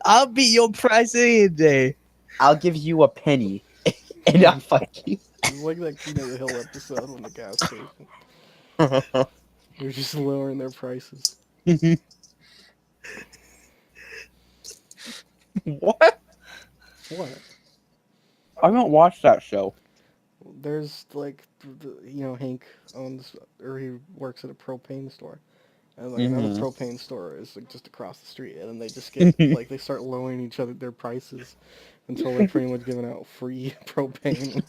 C: I'll beat your price any day.
B: I'll give you a penny, and I'll fuck you.
A: It's like that King of the Hill episode when the gas station. They're just lowering their prices.
B: What?
A: What?
B: I don't watch that show.
A: There's like, Hank owns, or he works at a propane store. And like another
B: Mhm.
A: propane store is like just across the street, and then they just get like they start lowering each other their prices until they're pretty much giving out free propane.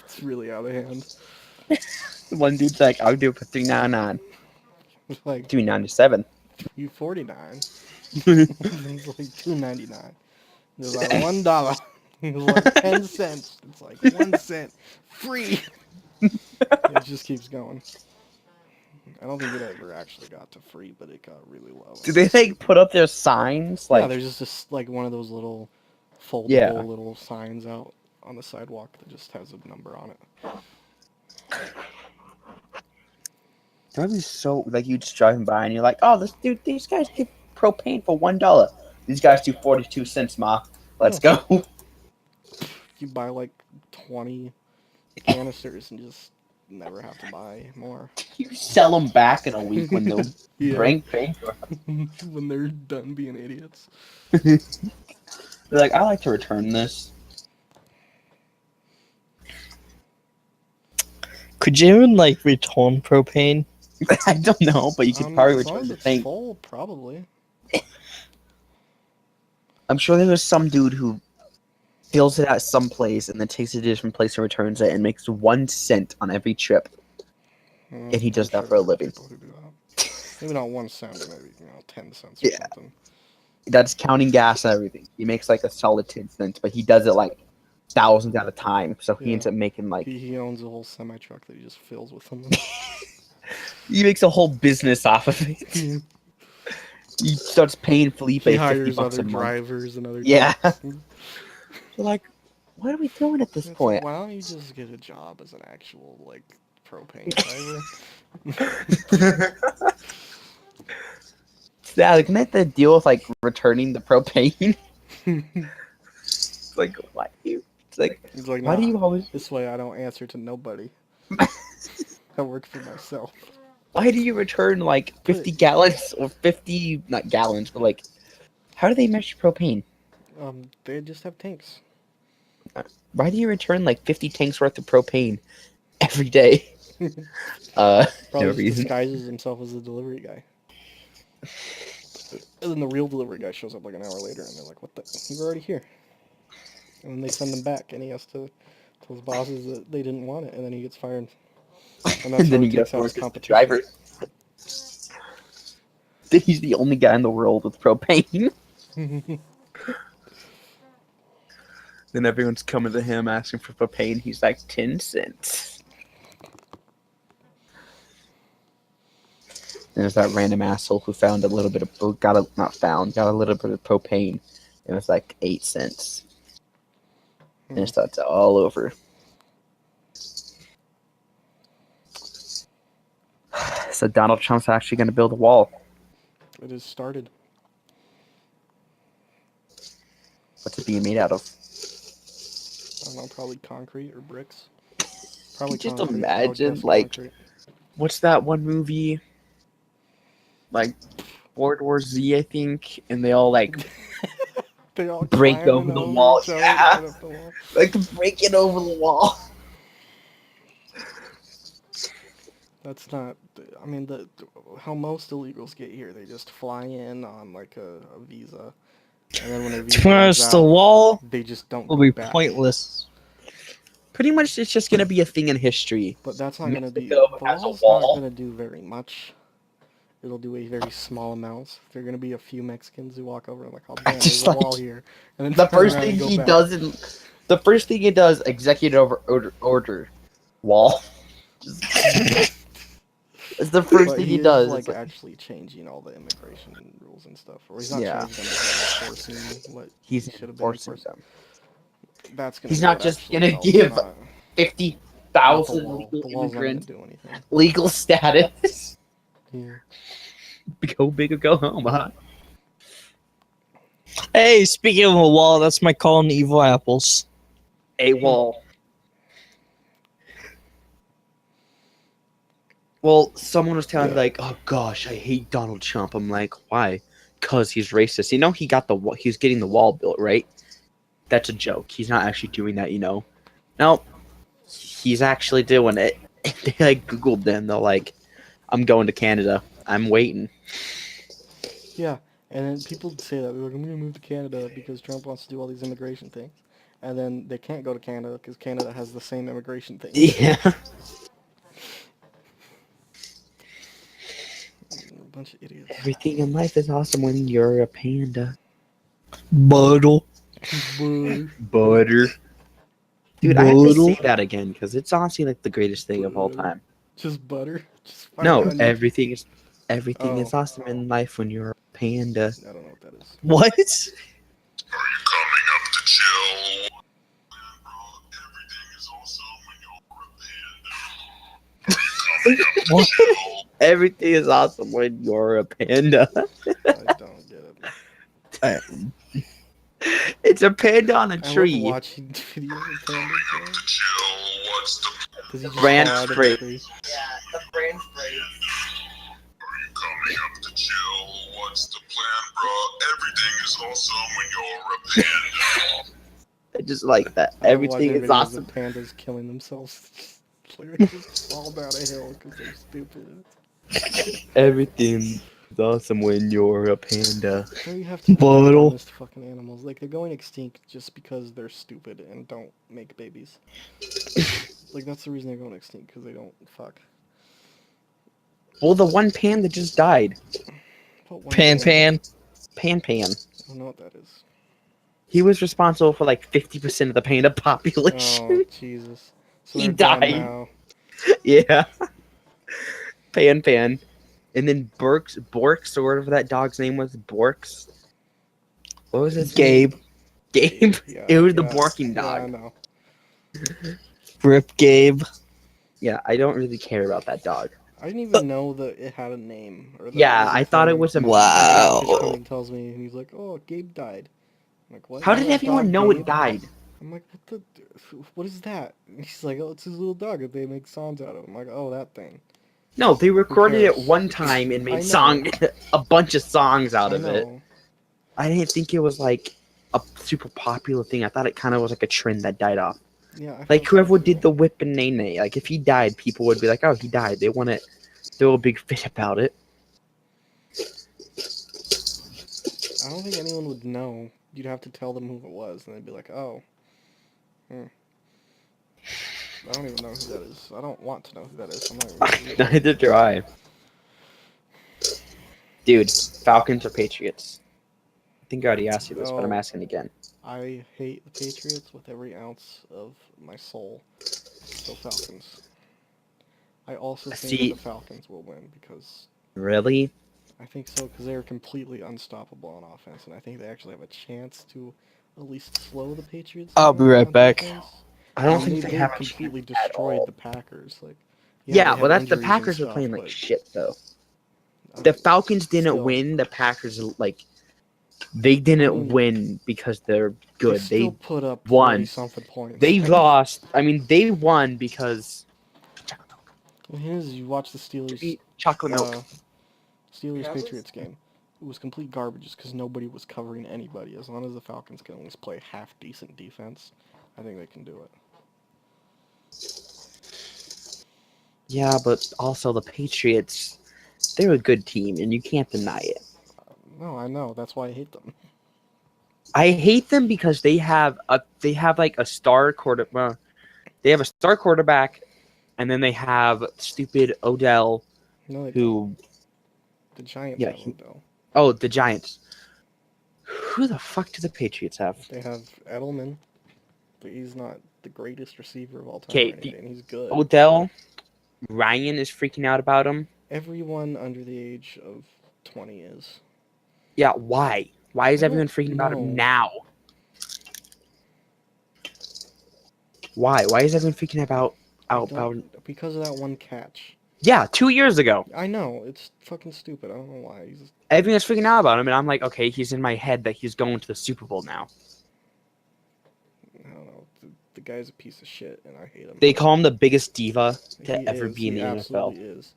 A: It's really out of hand.
B: One dude's like, I'll do it for $3.99.
A: It's like
B: $2.97.
A: $2.49. It's like $2.99. It's like $1. It's like 10 cents. It's like 1 cent free. It just keeps going. I don't think it ever actually got to free, but it got really low.
B: Do they like put up their signs? Like,
A: Yeah, there's just this, like one of those little foldable
B: Yeah.
A: little signs out on the sidewalk that just has a number on it.
B: that would be so like you just driving by and you're like, oh, these guys give propane for $1. These guys do 42 cents, ma. Let's go.
A: You buy like 20 canisters and just never have to buy more.
B: You sell them back in a week when they'll
A: Yeah.
B: bring paper.
A: When they're done being idiots.
B: They're like, I like to return this.
C: Could you even like return propane?
B: I don't know, but you could probably
A: as long
B: return
A: as
B: the
A: it's
B: thing.
A: full, probably.
B: I'm sure there was some dude who fills it at some place and then takes it to a different place and returns it and makes 1 cent on every trip. And he does that for a
A: there are
B: living.
A: people who do that. Maybe not 1 cent, maybe 10 cents or
B: Yeah.
A: something.
B: That's counting gas and everything. He makes like a solid 10 cents, but he does it like thousands at a time. So he
A: Yeah.
B: ends up making like
A: He owns a whole semi truck that he just fills with them.
B: he makes a whole business off of it. He starts paying Felipe
A: He
B: 50
A: hires
B: bucks
A: other
B: a month.
A: drivers and other
B: Yeah.
A: trucks.
B: They're like, what are we doing at this
A: It's
B: point?
A: like, why don't you just get a job as an actual like propane driver?
B: Yeah, like, can they have to deal with like returning the propane? It's like, why do you? It's like,
A: He's like,
B: why
A: nah,
B: do you always?
A: this way I don't answer to nobody. I work for myself.
B: Why do you return like 50 gallons or 50 not gallons, but like, how do they measure propane?
A: They just have tanks.
B: Why do you return like 50 tanks worth of propane every day?
A: Probably
B: No
A: just
B: reason.
A: disguises himself as a delivery guy. And then the real delivery guy shows up like an hour later, and they're like, "What the? You were already here." And then they send him back, and he has to tell his bosses that they didn't want it, and then he gets fired. And that's
B: And
A: how
B: then
A: he
B: you get
A: takes out his
B: work as the
A: competition.
B: driver. Then he's the only guy in the world with propane. Then everyone's coming to him asking for propane. He's like 10 cents. And there's that random asshole who found a little bit of got a little bit of propane. It was like 8 cents. And it starts all over. So Donald Trump's actually going to build a wall.
A: It has started.
B: What's it being made out of?
A: I don't know, probably concrete or bricks. Probably
B: Just
A: concrete. I would
B: imagine,
A: guess
B: like,
A: concrete.
B: what's that one movie? Like, World War Z, I think, and they all like
A: They all
B: break
A: climbing
B: over the wall.
A: each other to
B: Yeah,
A: get up the wall.
B: like breaking over the wall.
A: That's not. I mean, how most illegals get here, they just fly in on like a visa, and then when their visa runs
C: Smash the
A: out,
C: wall
A: they just don't
C: will
A: go
C: be
A: back.
C: pointless.
B: Pretty much, it's just gonna be a thing in history.
A: But that's not gonna be.
B: Mexico
A: The
B: has a
A: wall's
B: wall.
A: not gonna do very much. It'll do a very small amount. There are gonna be a few Mexicans who walk over and like, "Oh, damn, there's
B: just
A: a
B: like-
A: wall here," and then
B: The
A: turn
B: first
A: around
B: thing
A: and go
B: he
A: back.
B: does the first thing he does, executive order, wall. It's the first
A: But
B: thing
A: he
B: he
A: is
B: does.
A: like
B: It's like,
A: actually changing all the immigration rules and stuff, or he's not
B: Yeah.
A: changing them. He's enforcing what
B: he's
A: he should have been
B: enforcing
A: enforcing.
B: them.
A: That's gonna
B: He's
A: be
B: not
A: what
B: just
A: actually
B: gonna
A: helps,
B: give
A: not the
B: 50,000
A: wall.
B: legal
A: The wall's not gonna
B: immigrants
A: do anything.
B: legal status.
A: Yeah.
B: Go big or go home, huh?
C: Hey, speaking of a wall, that's my call on evil apples.
B: A wall. Well, someone was telling me like, "Oh gosh, I hate Donald Trump." I'm like, "Why?" Because he's racist. You know, he's getting the wall built, right? That's a joke. He's not actually doing that. No, he's actually doing it. They like Googled them. They're like, "I'm going to Canada. I'm waiting."
A: Yeah, and then people say that they're like, "I'm gonna move to Canada because Trump wants to do all these immigration things," and then they can't go to Canada because Canada has the same immigration things.
B: Yeah.
A: A bunch of idiots.
B: Everything in life is awesome when you're a panda.
C: Butter.
B: Butter. Dude, I have to say that again because it's honestly like the greatest thing of all
A: Butter.
B: time.
A: Just butter. Just fine
B: No,
A: onion.
B: everything is
A: Oh.
B: awesome in life when you're a panda.
A: I don't know what that is.
C: What?
D: Coming up to chill. Everything is awesome when you're a panda. Coming up to chill.
B: Everything is awesome when you're a panda.
A: I don't get it.
B: It's a panda on a
A: I love
B: tree.
A: watching videos of pandas.
D: To chill. What's the
A: Does he just
B: Brand
A: fall out of
B: spray.
A: the tree?
B: Yeah, the brand spray.
D: Are you coming up to chill? What's the plan, bro? Everything is awesome when you're a panda.
B: I just like that.
A: I love
B: Everything
A: watching
B: is
A: videos
B: awesome.
A: of pandas killing themselves. Like, they just fall down a hill because they're stupid.
B: Everything is awesome when you're a panda.
A: Why do you have to do
C: Bottle.
A: this to fucking animals? Like, they're going extinct just because they're stupid and don't make babies. Like, that's the reason they're going extinct, because they don't fuck.
B: Well, the one panda just died.
A: What one
C: Pan
A: panda?
C: pan.
B: Pan.
A: I don't know what that is.
B: He was responsible for like 50% of the panda population.
A: Oh, Jesus. So
B: He
A: they're done
B: died.
A: now.
B: Yeah. Pan. And then Borks, or whatever that dog's name was, Borks. What was his
C: Gabe.
B: name? Gabe.
A: Yeah,
B: It was the
A: yeah,
B: barking
A: Yeah, I
B: dog.
A: know.
C: Rip Gabe.
B: Yeah, I don't really care about that dog.
A: I didn't even know that it had a name. Or that
B: Yeah,
A: was a
B: I thought it
A: thing.
B: was a
C: Wow.
A: Fish comes and tells me, and he's like, "Oh, Gabe died." I'm like, "What?
B: How
A: You
B: did
A: got a
B: everyone
A: dog,
B: know
A: Gabe?"
B: it died?
A: I'm like, what is that? And he's like, "Oh, it's his little dog that they make songs out of." I'm like, "Oh, that thing."
B: No, they recorded it
A: cares?
B: one time and
A: I know.
B: made a bunch of songs out
A: I
B: of it.
A: know.
B: I didn't think it was like a super popular thing. I thought it kind of was like a trend that died off.
A: Yeah, I
B: Like
A: thought so
B: whoever
A: too.
B: did the whip and nay nay, like if he died, people would be like, "Oh, he died." They want to throw a big fit about it.
A: I don't think anyone would know. You'd have to tell them who it was, and they'd be like, "Oh, I don't even know who that is. I don't want to know who that is. I'm not even gonna read it."
B: Neither do I. Dude, Falcons or Patriots? I think I already asked you this, but I'm
A: Oh.
B: asking again.
A: I hate the Patriots with every ounce of my soul. So Falcons. I also think
B: See-
A: that the Falcons will win because
B: Really?
A: I think so because they're completely unstoppable on offense, and I think they actually have a chance to at least slow the Patriots.
C: I'll
A: down
C: be right
A: on
C: back.
A: defense.
B: I don't
A: mean,
B: think they have a
A: completely
B: chance at
A: destroyed
B: all.
A: the Packers. Like,
B: Yeah,
A: they
B: well,
A: had
B: that's the
A: injuries and
B: Packers were
A: stuff,
B: playing like
A: but,
B: shit though.
A: I
B: The
A: mean,
B: Falcons didn't
A: still.
B: win. The Packers like they didn't
A: I mean,
B: win because they're
A: They
B: good.
A: still
B: They
A: put up
B: won.
A: 40-something points.
B: they lost. I mean, they won because
A: The thing is, you watch the Steelers,
B: chocolate milk.
A: Steelers Patriots game. It was complete garbage just because nobody was covering anybody. As long as the Falcons can at least play half decent defense, I think they can do it.
B: Yeah, but also the Patriots, they're a good team, and you can't deny it.
A: No, I know. That's why I hate them.
B: I hate them because they have like a star quarterback. They have a star quarterback, and then they have stupid Odell,
A: No, they don't.
B: who
A: The Giants
B: yeah,
A: have Odell.
B: oh, the Giants. Who the fuck do the Patriots have?
A: They have Edelman, but he's not the greatest receiver of all time
B: Okay,
A: or anything. He's good.
B: Odell, Ryan is freaking out about him.
A: Everyone under the age of 20 is.
B: Yeah, why? Why is
A: I
B: everyone
A: don't
B: freaking about
A: know.
B: him now? Why? Why is everyone freaking about
A: Because of that one catch.
B: Yeah, 2 years ago.
A: I know, it's fucking stupid. I don't know why. He's
B: Everyone's freaking out about him, and I'm like, okay, he's in my head that he's going to the Super Bowl now.
A: I don't know. The guy's a piece of shit, and I hate him.
B: They call him the biggest diva to
A: He
B: ever
A: is.
B: be in
A: He
B: the
A: absolutely
B: NFL.
A: is.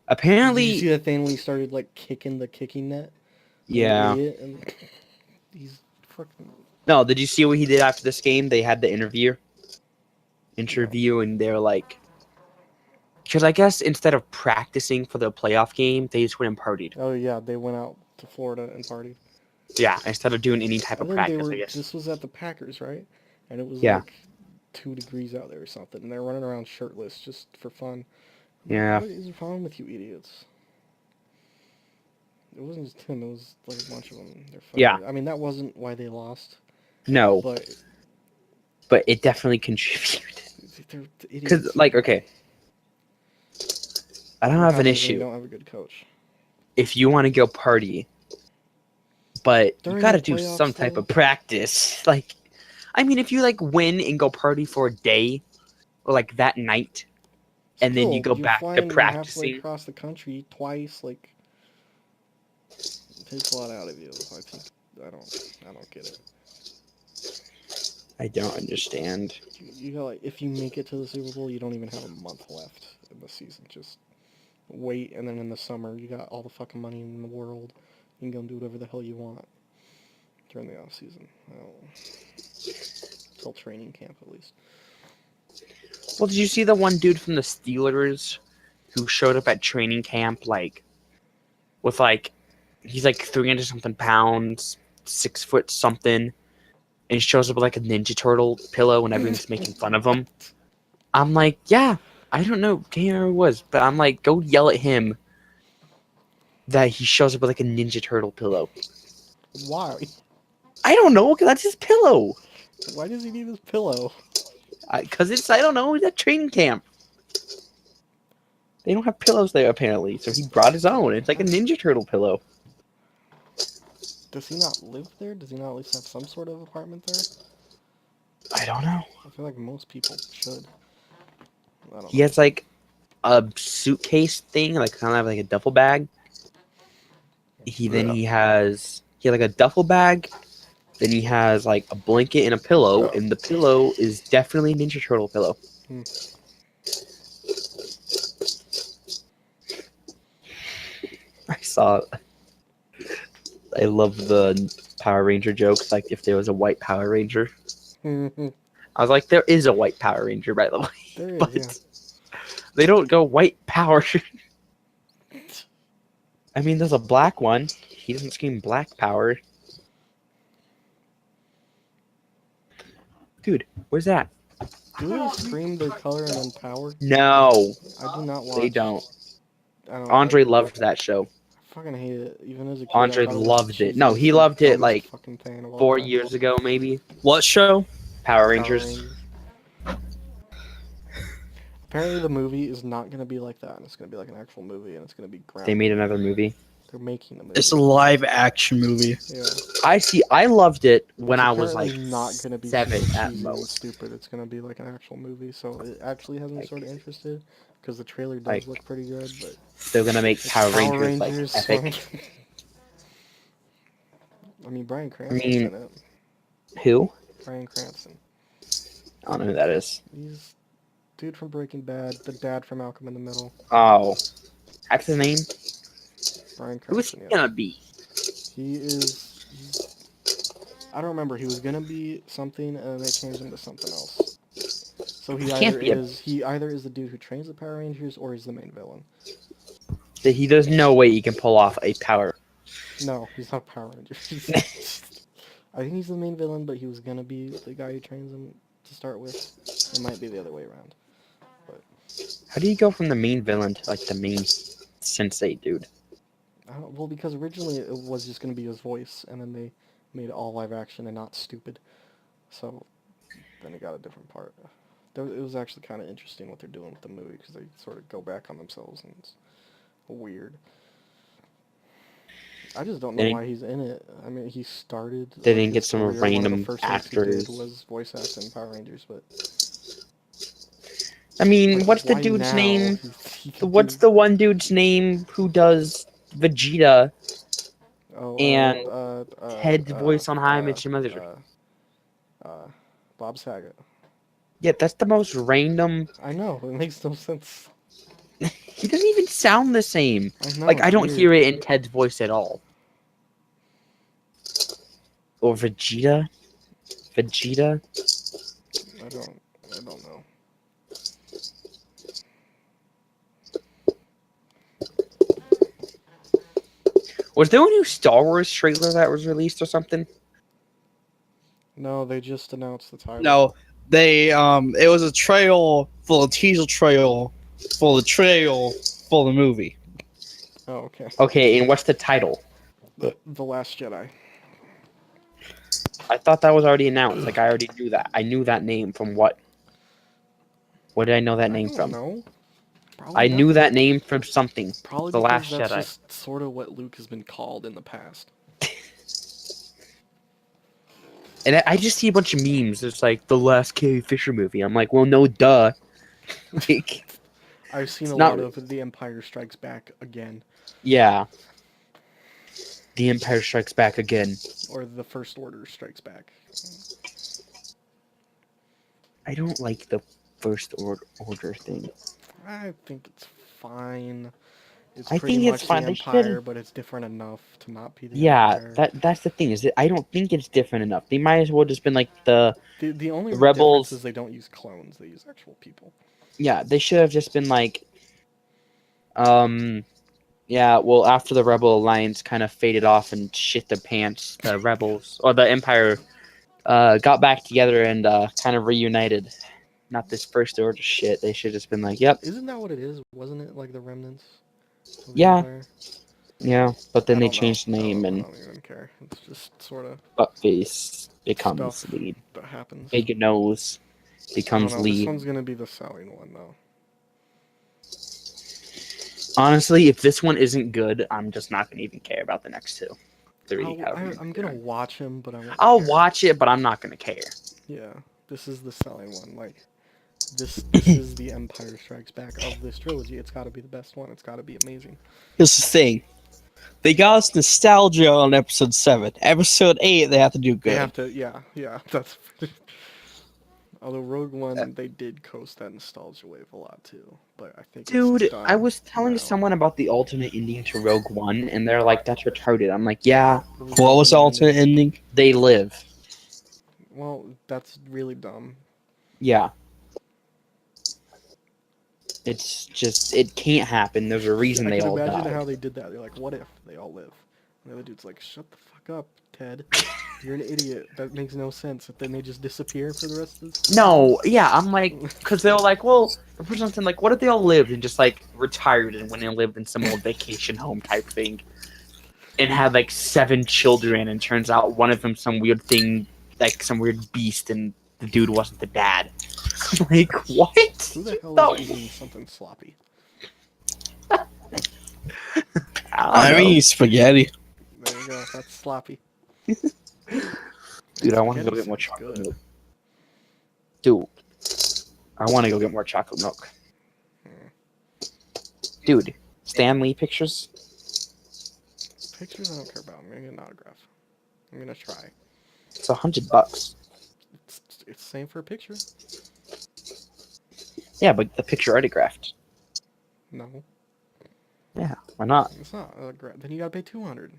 B: Apparently,
A: Did you see that thing when he started like kicking the kicking net?
B: yeah.
A: And he's fucking.
B: No, did you see what he did after this game? They had the interview, and they're like, because I guess instead of practicing for the playoff game, they just went and partied.
A: Oh yeah, they went out to Florida and partied.
B: Yeah, instead of doing any type
A: I
B: of
A: think
B: practice, I guess.
A: This was at the Packers, right? And it was
B: Yeah.
A: like 2 degrees out there or something, and they're running around shirtless just for fun.
B: Yeah.
A: What is wrong with you idiots? It wasn't just him. It was like a bunch of them. They're fucking,
B: Yeah.
A: I mean, that wasn't why they lost,
B: No,
A: but
B: it definitely contributed.
A: they're idiots.
B: Because, like, okay, I don't
A: What
B: have an
A: happens when
B: issue
A: You don't have a good coach.
B: if you want to go party, but
A: During
B: you got to
A: the
B: do
A: playoffs,
B: some type
A: though?
B: of practice. Like, I mean, if you like win and go party for a day, or like that night, and then you
A: Still,
B: go
A: you're
B: back to
A: flying halfway
B: practicing.
A: across the country twice. Like, it takes a lot out of you. I think I don't get it.
B: I don't understand.
A: You got like, if you make it to the Super Bowl, you don't even have a month left in the season. Just wait, and then in the summer, you got all the fucking money in the world. You can go and do whatever the hell you want during the off season. Till training camp, at least.
B: Well, did you see the one dude from the Steelers who showed up at training camp, like, with like, he's like 300 something pounds, 6 foot something, and he shows up with like a Ninja Turtle pillow and everyone's making fun of him. I'm like, yeah, I don't know who it was, but I'm like, go yell at him that he shows up with like a Ninja Turtle pillow.
A: Why?
B: I don't know, because that's his pillow.
A: Why does he need his pillow?
B: Because I don't know, he's at training camp. They don't have pillows there apparently, so he brought his own. It's like a Ninja Turtle pillow.
A: Does he not live there? Does he not at least have some sort of apartment there?
B: I don't know.
A: I feel like most people should. I don't
B: He
A: know.
B: has like a suitcase thing, like kind of like a duffel bag. He has like a duffel bag. Then he has like a blanket and a pillow, and the pillow is definitely a Ninja Turtle pillow.
A: Hmm.
B: I love the Power Ranger jokes. Like if there was a white Power Ranger,
A: there
B: I was like, there is a white Power Ranger, by the way.
A: is,
B: But
A: yeah.
B: they don't go white power. I mean, there's a black one. He doesn't scream black power. Dude, where's that?
A: Do they scream their color and then power?
B: No,
A: I do not watch.
B: they don't.
A: I don't.
B: Andre loved that show.
A: I fucking hate it. Even as a kid,
B: Andre
A: I thought it was
B: loved
A: the
B: it. No,
A: cheesiest
B: he
A: and
B: loved it
A: dumbest
B: like
A: fucking thing of all
B: 4
A: time.
B: years ago, maybe.
C: What show?
B: Power
A: Power
B: Rangers.
A: Rangers. Apparently, the movie is not gonna be like that, and it's gonna be like an actual movie, and it's gonna be ground.
B: They made another movie.
A: They're making the movie.
C: It's a live action movie.
A: Yeah.
B: I loved it when
A: It's
B: I was like
A: apparently not gonna be
B: 7
A: super
B: at
A: cheesy and
B: most.
A: stupid. It's gonna be like an actual movie, so it actually has me
B: Like-
A: sort of interested because the trailer does
B: like,
A: look pretty good. But
B: They're gonna make
A: it's
B: Power Rangers like epic.
A: I mean, Bryan Cranston's
B: mean-
A: in it.
B: Who?
A: Bryan Cranston.
B: I don't know who that is.
A: He's dude from Breaking Bad, the dad from Malcolm in the Middle.
B: Oh, that's his name.
A: Bryan
B: Who is he
A: Cranston. Yeah.
B: gonna be?
A: He is. I don't remember. He was gonna be something, and then they changed him to something else. So he
B: He can't
A: either
B: be a-
A: is the dude who trains the Power Rangers, or he's the main villain.
B: There's no way he can pull off a power.
A: No, he's not Power Ranger. I think he's the main villain, but he was gonna be the guy who trains him to start with. It might be the other way around.
B: How do you go from the main villain to like the main sensei dude?
A: Well, because originally it was just gonna be his voice, and then they made it all live action and not stupid. So then it got a different part. It was actually kind of interesting what they're doing with the movie because they sort of go back on themselves and it's weird. I just don't know
B: They-
A: why he's in it. I mean, he started.
B: They
A: like,
B: didn't get
A: his
B: some
A: career, one of the
B: random
A: first things he did
B: actors.
A: was voice act in Power Rangers, but
B: I mean,
A: like,
B: what's the
A: why
B: dude's
A: now?
B: name?
A: He could
B: What's
A: do-
B: the one dude's name who does Vegeta? and Ted's voice on High Mitch and Mother's?
A: Bob Saget.
B: Yeah, that's the most random.
A: I know, it makes no sense.
B: He doesn't even sound the same.
A: I know.
B: Like,
A: it's
B: I don't
A: weird.
B: hear it in Ted's voice at all. Or Vegeta? Vegeta?
A: I don't know.
B: Was there a new Star Wars trailer that was released or something?
A: No, they just announced the title.
C: No, they it was a trail for a teaser trail for the trail for the movie.
A: Oh, okay.
B: Okay, and what's the title?
A: The Last Jedi.
B: I thought that was already announced. Like, I already knew that. I knew that name from what? What did I know that name
A: I don't
B: from?
A: know. Probably
B: I knew
A: nothing.
B: that name from something.
A: Probably
B: The
A: because
B: Last
A: that's
B: Jedi.
A: just sort of what Luke has been called in the past.
B: And I just see a bunch of memes. It's like the last Carrie Fisher movie. I'm like, well, no, duh. Like,
A: I've seen
B: It's
A: a
B: not
A: lot of The Empire Strikes Back again,
B: yeah. The Empire Strikes Back again.
A: or The First Order Strikes Back.
B: I don't like the First Order thing.
A: I think it's fine. It's
B: I
A: pretty
B: think it's
A: much
B: fine.
A: the
B: They
A: Empire,
B: shouldn't-
A: but it's different enough to not be the
B: Yeah,
A: Empire.
B: that's the thing. Is that I don't think it's different enough. They might as well just been like the
A: The only
B: the Rebels-
A: difference is they don't use clones; they use actual people.
B: yeah. They should have just been like, yeah. Well, after the Rebel Alliance kind of faded off and shit their pants, the Rebels or the Empire got back together and kind of reunited. Not this First Order shit. They should have just been like, yep,
A: Isn't that what it is? Wasn't it like the remnants? Of the
B: Yeah.
A: Empire?
B: yeah. But then
A: I
B: they
A: don't know.
B: changed the name
A: I
B: and
A: don't even care. It's just sort of
B: Buttface becomes
A: Stuff.
B: lead.
A: that happens.
B: Big Nose
A: I don't
B: becomes
A: know, This
B: lead.
A: one's gonna be the selling one though.
B: Honestly, if this one isn't good, I'm just not gonna even care about the next two. Three.
A: I'm gonna watch him, but I won't.
B: I'll
A: care.
B: watch it, but I'm not gonna care.
A: Yeah, this is the selling one. Like, this is the Empire Strikes Back of this trilogy. It's got to be the best one. It's got to be amazing.
C: Here's the thing. They got us nostalgia on episode 7. Episode 8, they have to do good.
A: They have to. Yeah. That's. Although Rogue One, they did coast that nostalgia wave a lot too. But I think.
B: Dude,
A: it's done
B: I was telling
A: now.
B: someone about the alternate ending to Rogue One, and they're like, "That's retarded." I'm like, "Yeah,
C: What was the alternate ending?
B: they live."
A: Well, that's really dumb.
B: Yeah. It's just, it can't happen. There's a reason
A: I
B: they
A: can
B: all
A: imagine
B: die.
A: how they did that. They're like, "What if they all live?" And the other dude's like, "Shut the fuck up, Ted. You're an idiot. That makes no sense." If then they just disappear for the rest of this.
B: No, yeah, I'm like, because they're like, well, for something like, what if they all lived and just like retired and when they lived in some old vacation home type thing, and had like 7 children, and turns out one of them some weird thing, like some weird beast, and the dude wasn't the dad. Like, what?
A: Who the hell
B: No.
A: is eating something sloppy?
C: I
B: don't
C: mean,
B: know.
C: spaghetti.
A: There you go. That's sloppy.
B: Dude, I want to go
A: Spaghetti
B: get more
A: sounds
B: chocolate
A: good.
B: milk. Dude, I want to go get more chocolate milk. Dude, Stan Lee pictures?
A: Pictures I don't care about. I'm gonna get an autograph. I'm gonna try.
B: It's $100.
A: It's the same for a picture.
B: Yeah, but the picture autographed.
A: No,
B: Yeah, why not?
A: it's not. Then you gotta pay $200.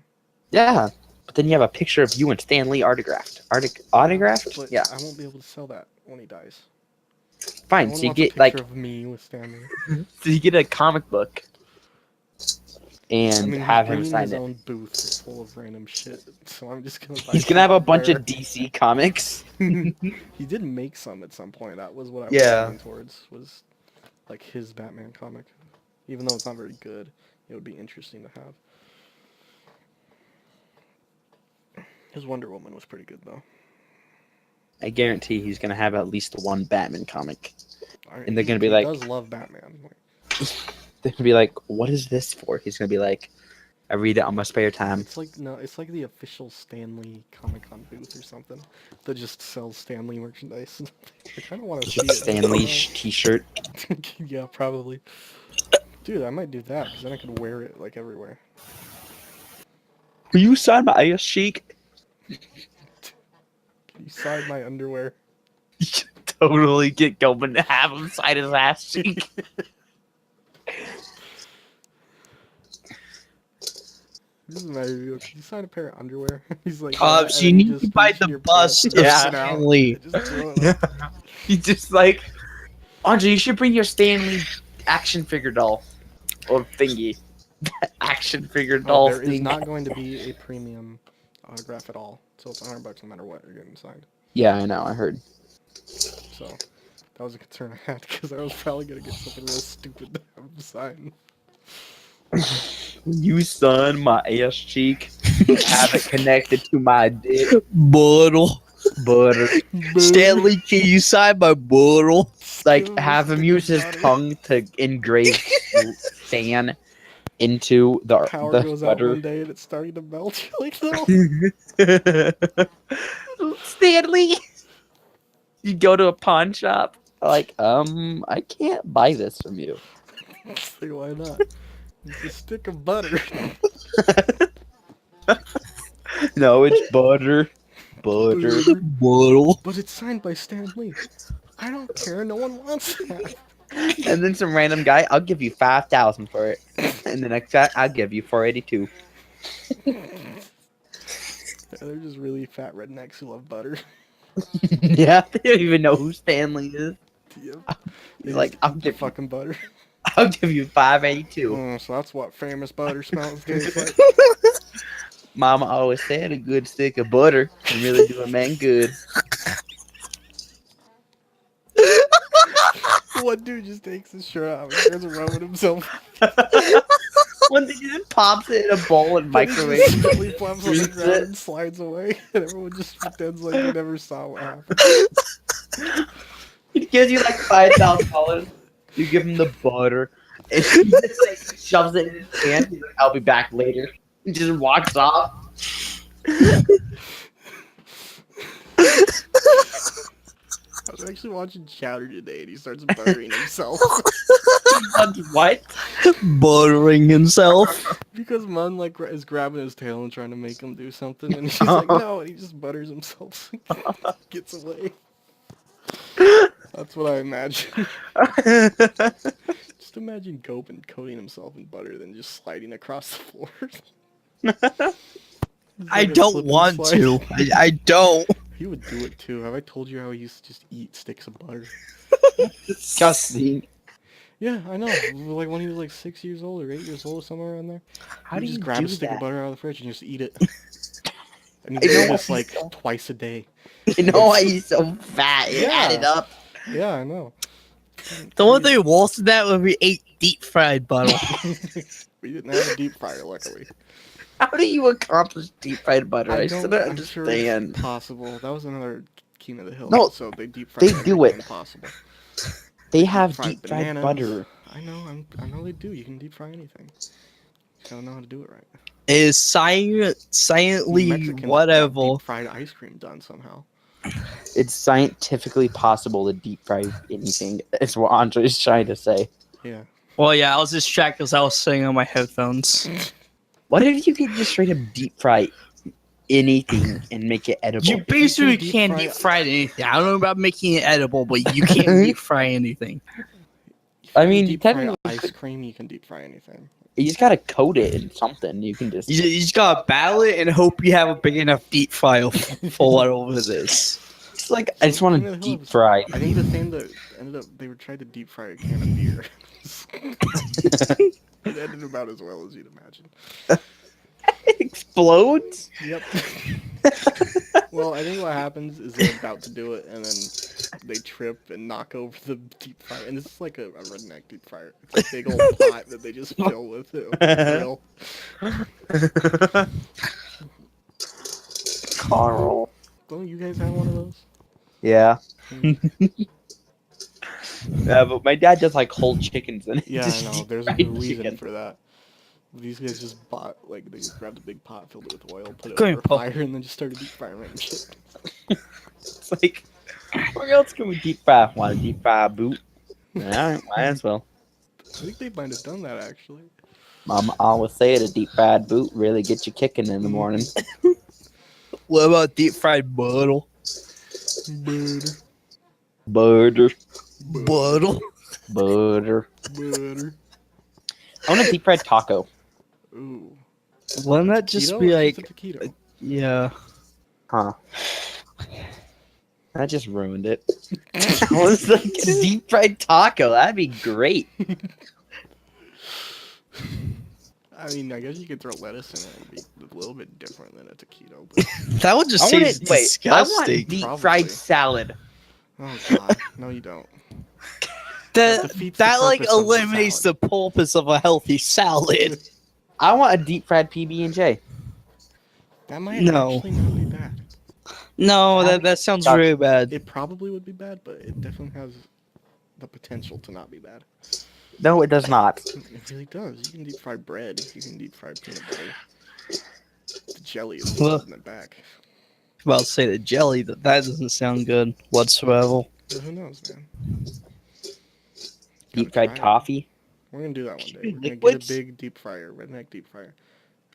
B: Yeah, but then you have a picture of you and Stan Lee autographed. Autographed?
A: But
B: Yeah,
A: I won't be able to sell that when he dies.
B: fine.
A: No one
B: So you
A: wants a
B: get like,
A: picture of me with Stanley.
B: so you get a comic book and
A: I mean,
B: have
A: he's
B: him
A: bringing
B: sign
A: his
B: it.
A: own booth full of random shit, so I'm just gonna buy.
B: He's gonna have a bunch
A: there.
B: of DC comics.
A: He did make some at some point. That was what I was
B: Yeah.
A: leaning towards. Was like his Batman comic, even though it's not very good. It would be interesting to have. His Wonder Woman was pretty good though.
B: I guarantee he's gonna have at least one Batman comic. And they're
A: He-
B: gonna be
A: he
B: like-
A: does love Batman.
B: They're gonna be like, "What is this for?" He's gonna be like, "I read it on my spare time."
A: It's like it's like the official Stanley Comic Con booth or something that just sells Stanley merchandise. I kind of want to see it.
B: Stan Lee T-shirt.
A: Yeah, probably. Dude, I might do that because then I could wear it like everywhere.
B: Will you sign my ass cheek?
A: Can you sign my underwear?
B: Totally get Gilman to have him sign his ass cheek.
A: This is my review. Can you sign a pair of underwear? He's like,
C: Pops,
A: yeah,
C: you
A: and
C: need
A: just
C: to buy
A: reach in
C: the
A: your
C: bust
A: pants,
C: of
A: rips it
B: Stan
A: out,
C: Lee.
A: and just throw it up.
B: He just like, Andre, you should bring your Stanley action figure doll or thingy. Action figure doll
A: There is
B: thing.
A: not going to be a premium autograph at all, so it's $100 no matter what you're getting signed.
B: Yeah, I know. I heard.
A: So that was a concern I had because I was probably gonna get something real stupid to have him sign.
B: You sign my ass cheek. Have it connected to my dick.
C: Bottle.
B: Butter.
C: Stanley, can you sign my bottle?
B: Like, have him use his tongue to engrave Stan into
A: Power
B: the
A: goes out
B: butter.
A: one day and it's starting to melt. You're like, no.
B: Stanley, you go to a pawn shop. Like, I can't buy this from you.
A: Say why not? It's a stick of butter.
B: No, it's butter. Butter.
C: Bottle.
A: But it's signed by Stan Lee. I don't care. No one wants that.
B: And then some random guy, I'll give you 5,000 for it. And the next guy, I'll give you 482.
A: They're just really fat rednecks who love butter.
B: Yeah, they don't even know who Stanley is.
A: Yep.
B: He's like, I'll
A: the
B: give you,
A: fucking butter.
B: I'll give you 582.
A: So that's what famous butter smells tastes like.
B: Mama always said a good stick of butter can really do a man good.
A: One dude just takes his shirt off and starts rubbing himself.
B: One thing just pops it in a bowl and
A: Then he
B: microwave.
A: just simply flops on the
B: Freezes
A: ground
B: it.
A: and slides away, and everyone just pretends like they never saw what happened.
B: He gives you like $5,000. You give him the butter, And he just like shoves it in his hand. He's like, "I'll be back later." He just walks off.
A: I was actually watching Chowder today, and he starts buttering himself
B: What?
C: Buttering himself.
A: because Mun like is grabbing his tail and trying to make him do something, and he's like, "No," and he just butters himself, gets away. That's what I imagine. Just imagine Gopin coating himself in butter, then just sliding across the floor.
C: I don't want to. I don't.
A: He would do it too. Have I told you how he used to just eat sticks of butter?
B: Disgusting.
A: Yeah, I know. Like when he was like 6 years old or 8 years old, somewhere around there.
B: How
A: He'd
B: do
A: just
B: you
A: grab
B: do
A: a stick
B: that?
A: of butter out of the fridge and just eat it. And
B: I
A: he
B: know
A: did
B: why
A: this like
B: he's so-
A: twice a day.
B: You know why he's so fat? It
A: Yeah.
B: added up.
A: Yeah, I know.
C: The one thing worse than that when we ate deep fried butter.
A: We didn't have a deep fryer, luckily.
B: How do you accomplish deep fried butter? I still don't
A: I'm sure
B: understand.
A: it's possible. That was another King of the Hill.
B: No,
A: So they deep fry
B: they do
A: everything
B: it.
A: possible.
B: They have
A: Fried
B: deep fried
A: bananas.
B: butter.
A: I know they do. You can deep fry anything. Gotta know how to do it right.
C: Is silently
A: Mexicans got
C: whatever.
A: deep fried ice cream done somehow.
B: It's scientifically possible to deep fry anything. That's what Andre's trying to say.
A: Yeah.
C: Well, yeah, I was distracted because I was sitting on my headphones.
B: What if you could just straight up deep fry anything and make it edible?
C: You basically
A: deep
C: can't
A: fry-
C: deep fry anything. I don't know about making it edible, but you can't deep fry anything.
A: If
B: I
A: you can
B: mean,
A: deep fry
B: technically-
A: ice cream, you can deep fry anything.
B: You just gotta coat it in something. You can just.
C: You just gotta battle it and hope you have a big enough deep fry for whatever it is.
B: It's like I just want
A: King
B: to
A: of the Hill
B: deep
A: was-
B: fry.
A: I think the thing that ended up they were trying to deep fry a can of beer. It ended about as well as you'd imagine.
B: It explodes.
A: Yep. Well, I think what happens is they're about to do it, and then they trip and knock over the deep fryer. And it's like a redneck deep fryer. It's a big old pot that they just fill with it. With the grill.
B: Carl.
A: Don't you guys have one of those?
B: Yeah.
A: Hmm.
B: Yeah, but my dad does like whole chickens and
A: Yeah, I know. There's a
B: fried
A: good reason
B: chicken.
A: for that. These guys just bought, like, they just grabbed a big pot, filled it with oil, put it
C: Go ahead,
A: over
C: Paul.
A: fire, and then just started deep frying random shit.
B: It's like, where else can we deep fry? Want to deep fry a boot? Alright, might as well.
A: I think they might have done that, actually.
B: Mama always say it, a deep fried boot really gets you kicking in the morning.
C: What about deep fried butter?
A: Butter.
B: Butter.
C: Butter?
B: Butter.
A: Butter.
B: I want a deep fried taco.
A: Ooh.
C: Wouldn't that just
A: Keto?
C: be
A: It's
C: like,
A: a keto.
C: yeah.
B: Huh. That just ruined it. I was like, a deep fried taco. That'd be great.
A: I mean, I guess you could throw lettuce in it. It'd be a little bit different than a taquito. But...
C: That would just
B: I want
C: taste
B: it. Wait, I want
C: disgusting.
B: deep
A: Probably.
B: fried salad.
A: Oh, God. No, you don't.
C: That,
A: defeats the
C: that like
A: purpose of the
C: eliminates the
A: salad.
C: purpose of a healthy salad.
B: I want a deep fried PB and J.
A: That might
C: No.
A: actually not be bad.
C: No, that sounds really bad.
A: It probably would be bad, but it definitely has the potential to not be bad.
B: No, it does not.
A: It really does. You can deep fry bread. You can deep fry peanut butter. The jelly is
C: Well-
A: holding it back.
C: About to say the jelly, that doesn't sound good whatsoever.
A: But who knows, man?
B: Deep
A: Gotta
B: fried
A: try it.
B: coffee.
A: We're gonna do that one day.
C: Keep
A: We're gonna
C: liquids?
A: get a big deep fryer, redneck deep fryer,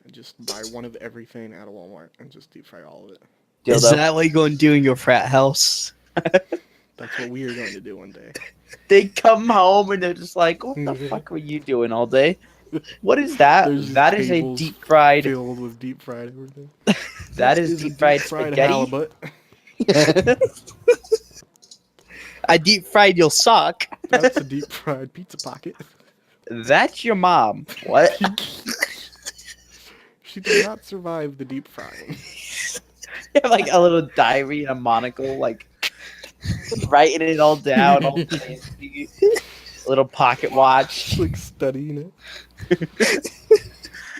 A: and just buy one of everything at a Walmart and just deep fry all of it.
C: Is
B: Dildo.
C: that what you're going to do in your frat house?
A: That's what we are going to do one day.
B: They come home and they're just like, "What the fuck were you doing all day? What is that?
A: There's
B: That is a
A: tables
B: deep fried.
A: Filled with deep fried everything.
B: That is
A: This a
B: deep fried spaghetti.
A: halibut.
C: I deep fried your sock.
A: That's a deep fried pizza pocket.
B: That's your mom. What?
A: She did not survive the deep frying.
B: You have like a little diary and a monocle, like writing it all down. All fancy. Little pocket watch.
A: Like studying it.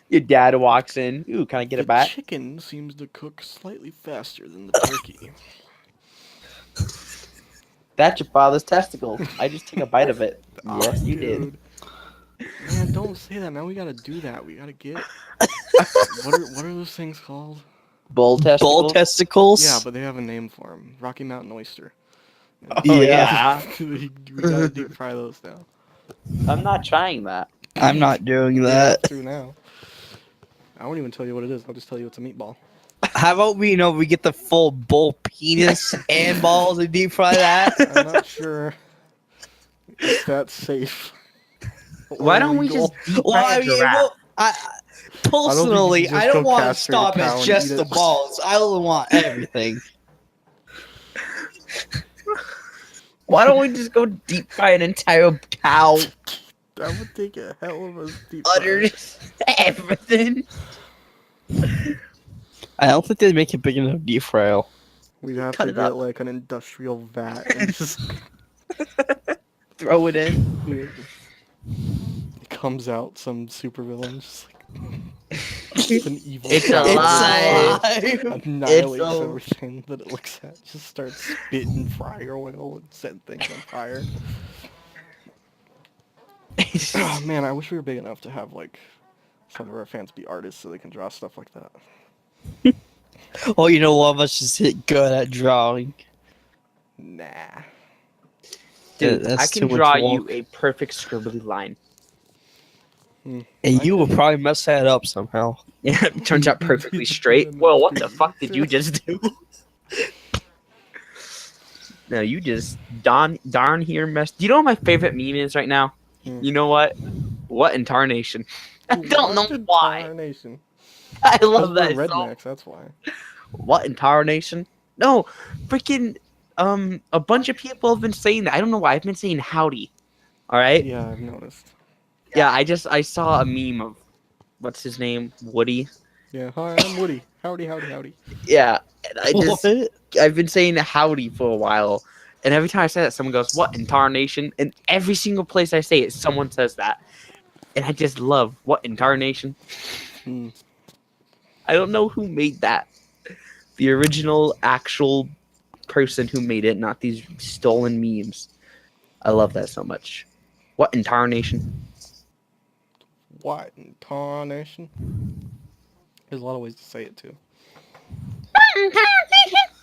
B: Your dad walks in. Ooh, can I get
A: The
B: it back?
A: chicken seems to cook slightly faster than the turkey.
B: That's your father's testicle. I just took a bite of it.
A: Oh,
B: Yes, you did.
A: dude. Man, don't say that, man. We gotta do that. We gotta get. What are those things called?
B: Bull testicles.
C: Bull testicles.
A: Yeah, but they have a name for them. Rocky Mountain oyster.
B: Oh,
C: yeah.
A: we gotta deep fry those now.
B: I'm not trying that.
C: I'm not doing
A: We
C: that.
A: have to now. I won't even tell you what it is. I'll just tell you it's a meatball.
C: How about we get the full bull penis and balls and deep fry that?
A: I'm not sure if that's safe.
B: Why don't we
A: legal.
B: just deep
C: Well,
B: fry
C: I
B: a
C: mean,
B: giraffe?
C: well, personally,
A: you can
C: I
A: just
C: don't
A: go
C: want to
A: castrate a
C: stop
A: cow
C: at
A: and
C: just
A: eat
C: the
A: it.
C: balls. I only want everything.
B: Why don't we just go deep fry an entire cow?
A: That would take a hell of a deep
B: Utter
A: fry.
B: everything.
C: I don't think they make a big enough deep fry.
A: We'd have
B: Cut
A: to
B: it
A: get
B: up.
A: like an industrial vat and just
B: Throw it in.
A: it comes out some supervillain just like an evil
B: It's
A: cow
B: alive.
A: that just,
C: alive.
A: annihilates
B: It's
A: everything that it looks at. Just starts spitting fryer oil and setting things on fire. Oh, man, I wish we were big enough to have like some of our fans be artists so they can draw stuff like that.
C: Oh, you know, one of us just hit good at drawing.
A: Nah.
B: Dude,
C: That's
B: I
C: too
B: can
C: much
B: draw
C: work.
B: you a perfect scribbly line.
C: And you will probably mess that up somehow.
B: Yeah, it turns out perfectly straight. Well, what the fuck did you just do? No, you just darn here messed. Do you know what my favorite meme is right now?
A: Hmm.
B: You know what? What in tarnation? I don't know
A: What
B: why.
A: tarnation?
B: I
A: Because
B: love
A: we're
B: that so.
A: rednecks, that's why.
B: What in tarnation? No, freaking a bunch of people have been saying that. I don't know why. I've been saying howdy. All right.
A: Yeah, I've noticed.
B: Yeah, I saw a meme of what's his name, Woody.
A: Yeah, hi, I'm Woody. Howdy, howdy, howdy.
B: Yeah, and I just
C: What?
B: I've been saying howdy for a while, and every time I say that, someone goes, "What in tarnation?" And every single place I say it, someone says that, and I just love what in tarnation.
A: Hmm.
B: I don't know who made that. The original, actual person who made it, not these stolen memes. I love that so much. What in tarnation?
A: What in tarnation? There's a lot of ways to say it too.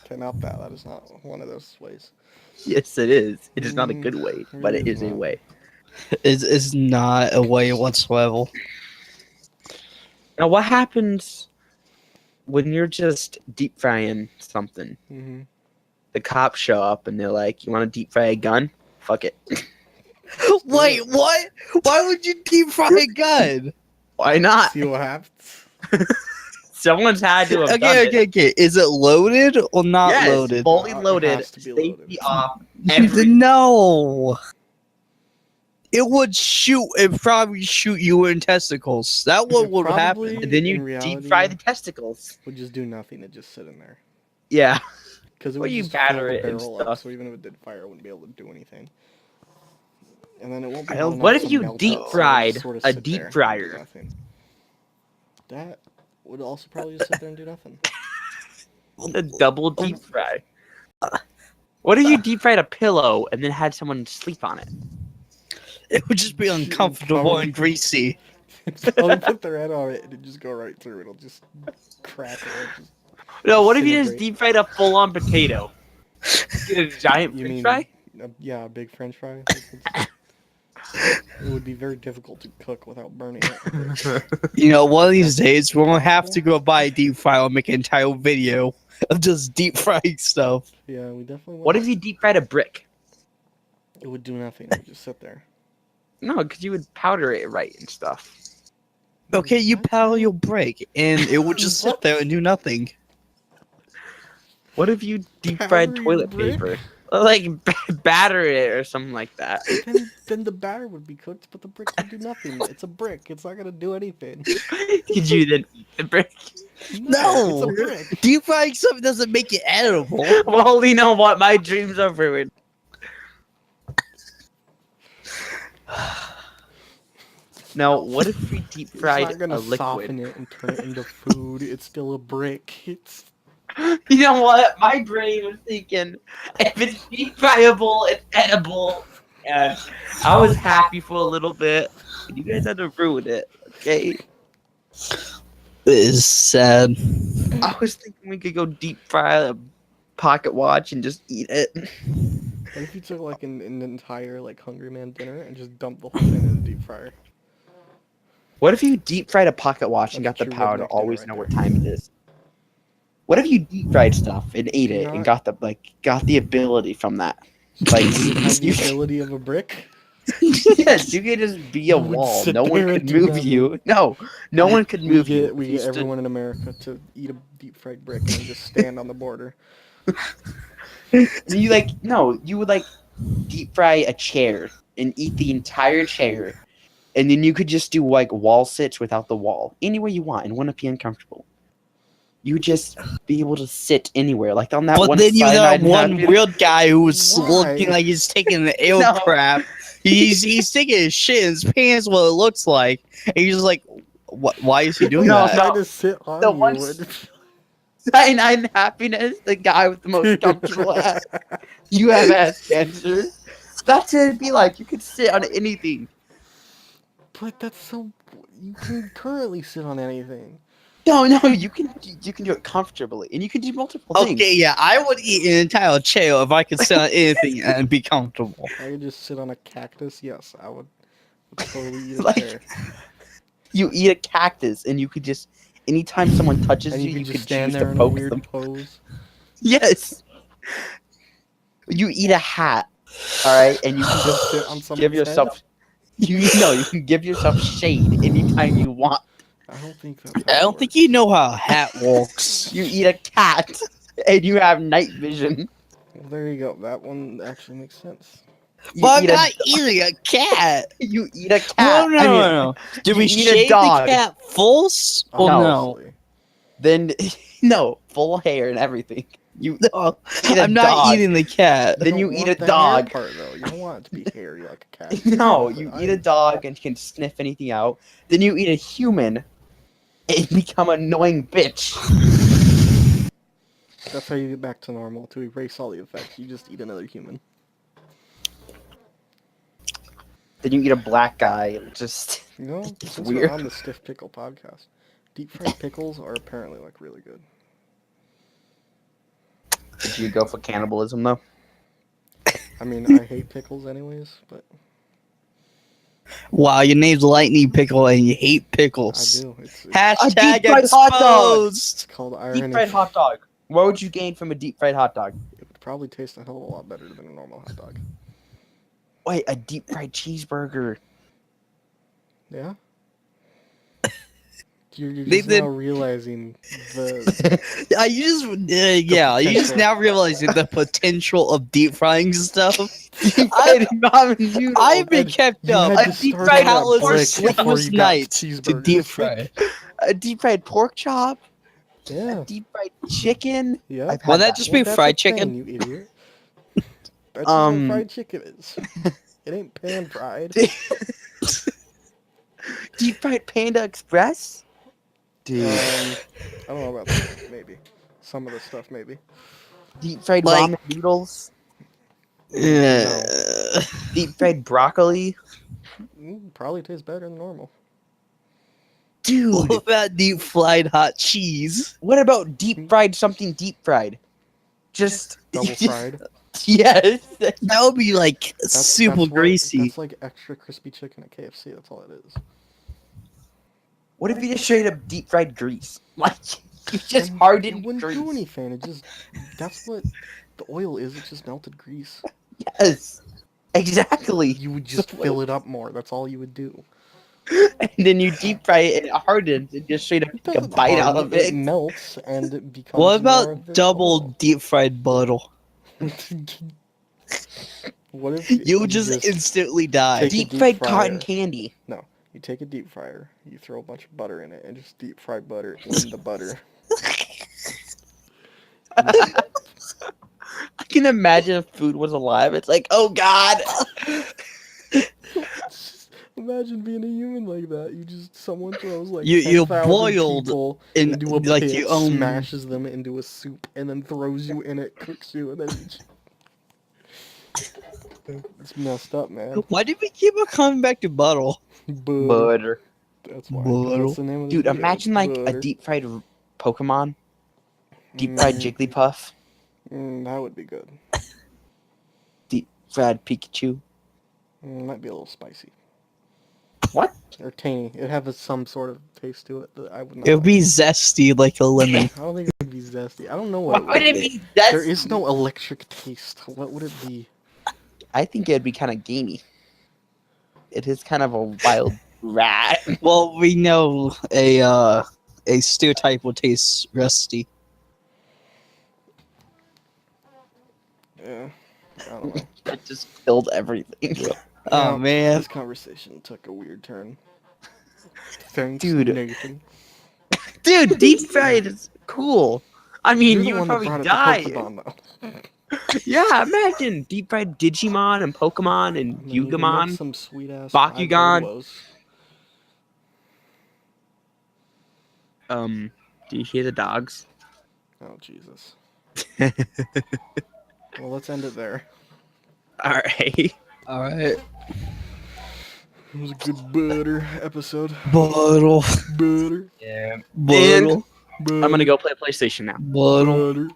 A: Okay, not that. That is not one of those ways.
B: Yes, it is. It is not a good way, but it
A: really
B: is a
A: not.
B: way.
C: It's not a way whatsoever.
B: Now, what happens when you're just deep frying something?
A: Mm-hmm.
B: The cops show up and they're like, "You want to deep fry a gun? Fuck it."
C: Wait, what? Why would you deep fry a gun?
B: Why not?
A: See what happens?
B: Someone's had to have done
C: Okay. Is it loaded or not
B: Yes,
C: loaded?
B: fully
A: It
B: loaded,
A: has to be
B: safety
A: loaded.
B: off, everything.
C: No. It would shoot. It probably shoot you in testicles. That what would
A: Probably.
C: happen.
B: And then
A: in
B: you
A: reality,
B: deep fry the testicles.
A: Would just do nothing and just sit in there.
B: Yeah.
A: Because it
B: Well,
A: would
B: you
A: just
B: batter
A: fill the
B: it and
A: barrel up,
B: stuff.
A: so even if it did fire, it wouldn't be able to do anything. And then it won't be
C: I
A: hot
C: don't-
A: enough
B: What if
A: to
B: you
A: melt
B: deep
A: it, so it'll
B: fried
A: just sort of
B: a
A: sit
B: deep
A: there and do
B: fryer?
A: nothing. That would also probably just sit there and do nothing.
B: A double deep fry. What if you deep fried a pillow and then had someone sleep on it?
C: It would just be uncomfortable
A: Probably.
C: and greasy.
A: Probably put their head on it and it just go right through. It'll just crackle. Just
B: No, what if you just
A: disintegrate.
B: deep fried a full-on potato? Get a giant
A: You
B: french
A: mean
B: fry?
A: yeah, a big French fry? It would be very difficult to cook without burning it.
C: You know, one of these days we're gonna have to go buy a deep fryer and make an entire video of just deep frying stuff.
A: Yeah, we definitely.
B: What if you deep fried a brick?
A: It would do nothing. It would just sit there.
B: No, because you would powder it right and stuff.
C: Okay, you
A: What?
C: powder your brick, and it would just sit there and do nothing.
B: What if you deep
A: Powder
B: fried
A: your
B: toilet
A: brick?
B: paper? Or, like batter it or something like that.
A: Then the batter would be cooked, but the brick would do nothing. It's a brick. It's not gonna do anything.
B: Did you then eat the brick?
C: No!
A: It's a brick.
C: Deep frying something doesn't make it edible.
B: Well, you know what? My dreams are ruined. Now, what if we deep
A: It's
B: fried
A: not gonna
B: a liquid?
A: soften it and turn it into food. It's still a brick. It's
B: You know what? My brain was thinking, if it's deep friable, it's edible. And I was happy for a little bit. You guys had to ruin it, okay?
C: It is sad.
B: I was thinking we could go deep fry a pocket watch and just eat it.
A: What if you took like an entire like Hungry Man dinner and just dumped the whole thing in the deep fryer?
B: What if you deep fried a pocket watch and
A: That's
B: got
A: a
B: the
A: true
B: power to
A: redneck dinner
B: always
A: right
B: know
A: there.
B: what time it is? What if you deep fried stuff and ate
A: Do
B: it
A: not-
B: and got the ability from that? Like
A: You have the
B: you
A: ability of a brick.
B: yes, you could just be a
A: You would
B: wall.
A: sit
B: No one
A: there
B: could
A: and do
B: move
A: nothing.
B: you. No one could move you.
A: We
B: if you
A: get
B: stood-
A: everyone in America to eat a deep fried brick and then just stand on the border.
B: You would like deep fry a chair and eat the entire chair, and then you could just do like wall sits without the wall, any way you want, and wouldn't be uncomfortable. You would just be able to sit anywhere, like on that
C: But
B: one
C: then you
B: cyanide
C: have one
B: napkin.
C: weird guy who's
A: Why?
C: looking like he's taking the air
B: No.
C: crap. He's taking his shit in his pants, what it looks like. And he's just like, what? Why is he doing
B: No,
C: that?
A: Try to sit on
B: The
A: you.
B: one- Cyanide happiness, the guy with the most comfortable ass. You have ass cancer. That's what it'd be like. You could sit on anything.
A: But that's so. You can currently sit on anything.
B: No, you can do it comfortably, and you can do multiple things.
C: Okay, yeah, I would eat an entire chair if I could sit on anything and be comfortable.
A: I could just sit on a cactus. Yes, I would totally eat a
B: Like,
A: chair.
B: You eat a cactus, and you could just anytime someone touches
A: And
B: you,
A: you
B: you
A: could
B: could
A: just stand
B: choose
A: there
B: to
A: in a
B: poke
A: weird
B: them.
A: pose.
B: Yes. You eat a hat, all right, and you can
A: Just
B: just
A: sit on someone's
B: give
A: head?
B: yourself. You can give yourself shade anytime you want.
A: I don't think that's.
C: I don't think you know how a hat works.
B: You eat a cat, and you have night vision.
A: Well, there you go. That one actually makes sense.
B: You
C: But I'm
B: eat a
C: not eating a cat.
B: You eat a cat.
C: No, no,
B: I mean,
C: no. Do
B: you
C: we
B: eat a
C: shave the
B: dog.
C: cat first? Or no?
A: Obviously.
B: Then no, full hair and everything. You
C: No,
B: eat a
C: I'm not
B: dog.
C: eating the cat.
B: Then
A: You
B: you
A: don't
B: eat
A: want
B: a
A: the
B: dog.
A: hair part, though. You don't want it to be hairy like a cat.
B: No, you eat a dog and can sniff anything out. Then you eat a human and become an annoying bitch.
A: That's how you get back to normal. To erase all the effects, you just eat another human.
B: Then you eat a black guy and just
A: You know,
B: It's
A: since
B: weird.
A: we're on the Stiff Pickle podcast, deep fried pickles are apparently like really good.
B: Did you go for cannibalism though?
A: I mean, I hate pickles anyways, but
C: Wow, your name's Lightning Pickle and you hate
A: I
C: pickles.
A: do. It's
C: Hashtag
B: deep-fried hot dog.
C: exposed.
A: called
B: Deep
A: irony.
B: fried hot dog. What would you gain from a deep fried hot dog?
A: It would probably taste a hell of a lot better than a normal hot dog.
B: Wait, a deep fried cheeseburger.
A: Yeah? You're
C: They
A: just
C: did-
A: now realizing the...
C: You just now realizing the potential of deep frying stuff.
B: Deep fried ramen noodles.
C: I've been
A: You
C: kept
A: You
C: up.
A: had
C: A
A: to
C: deep
A: start
C: fried
A: on that
C: countless
A: brick before
C: sleepless
A: you got
C: nights to
A: cheeseburgers.
C: deep fry.
B: A deep fried pork chop.
A: Yeah.
B: Deep fried chicken.
A: Yeah.
B: I've had
C: Wouldn't that just be
A: That's
C: fried
A: a thing,
C: chicken?
A: you idiot. That's just
B: Um,
A: what fried chicken is. It ain't pan fried.
B: Deep fried Panda Express. Dude.
A: I don't know about that. Maybe. Some of the stuff, maybe.
B: Deep fried
C: like-
B: ramen noodles.
C: Yeah.
B: Deep fried broccoli.
A: Probably tastes better than normal.
B: Dude.
C: What about deep fried hot cheese?
B: What about deep fried something deep fried? Just
A: Double fried.
B: Yes.
C: That would be like super
A: what-
C: greasy.
A: That's like extra crispy chicken at KFC. That's all it is.
B: What if you just straight up deep fried grease? Like you just
A: And
B: hardened
A: It wouldn't
B: grease.
A: do anything. It just... That's what the oil is. It's just melted grease.
B: Yes. Exactly.
A: You would just fill it up more. That's all you would do.
B: And then you deep fry it and it hardens and just straight up
A: It
B: take a
A: doesn't
B: bite out
A: harden,
B: of it.
A: melts and it becomes
C: What
A: more
C: about
A: of the
C: double
A: oil.
C: deep fried butter?
A: What if
C: You just instantly die.
A: Take a
B: Deep
A: deep
B: fried
A: fryer.
B: cotton candy.
A: You take a deep fryer, you throw a bunch of butter in it, and just deep fry butter in the butter.
B: I can imagine if food was alive. It's like, oh god.
A: Just imagine being a human like that. You just someone throws like
C: You're
A: 10,000
C: boiled
A: people
C: in-
A: into a
C: like
A: pit,
C: you own-
A: smashes them into a soup, and then throws you in it, cooks you, and then eats you. It's messed up, man.
C: Why did we keep on coming back to Buttle?
A: Butter.
B: Butter.
A: That's why. 'Cause
C: Butter.
A: That's the name of the
B: Dude,
A: video.
B: imagine like a
A: Butter.
B: deep fried Pokemon. Deep fried Jigglypuff.
A: That would be good.
B: Deep fried Pikachu.
A: Might be a little spicy.
B: What?
A: Or tangy. It'd have some sort of taste to it that I would not.
C: It would
A: like.
C: be zesty like a lemon.
A: I don't think it would be zesty. I don't know
B: Why
A: what.
B: would it be that?
A: There is no electric taste. What would it be?
B: I think it'd be kind of gamey. It is kind of a wild rat.
C: Well, we know a stereotype will taste rusty.
A: Yeah. I don't know.
B: It just killed everything.
C: Oh
A: Yeah,
C: man.
A: This conversation took a weird turn. Thanks,
B: Dude.
A: Nathan.
B: Dude, deep fried is cool. I mean,
A: You're the
B: you would
A: one that
B: probably
A: brought up
B: die.
A: the Pokemon, though.
B: Yeah, imagine deep fried Digimon and Pokemon and
A: And then you can make
B: Yugamon.
A: some sweet ass
B: Bakugan. Do you hear the dogs?
A: Oh Jesus. Well, let's end it there.
B: All right.
C: All right.
A: It was a good butter episode.
C: Buttle.
A: Butter.
B: Yeah.
C: Buttle.
A: Butter.
B: I'm gonna go play PlayStation now.
C: Buttle.
A: Butter.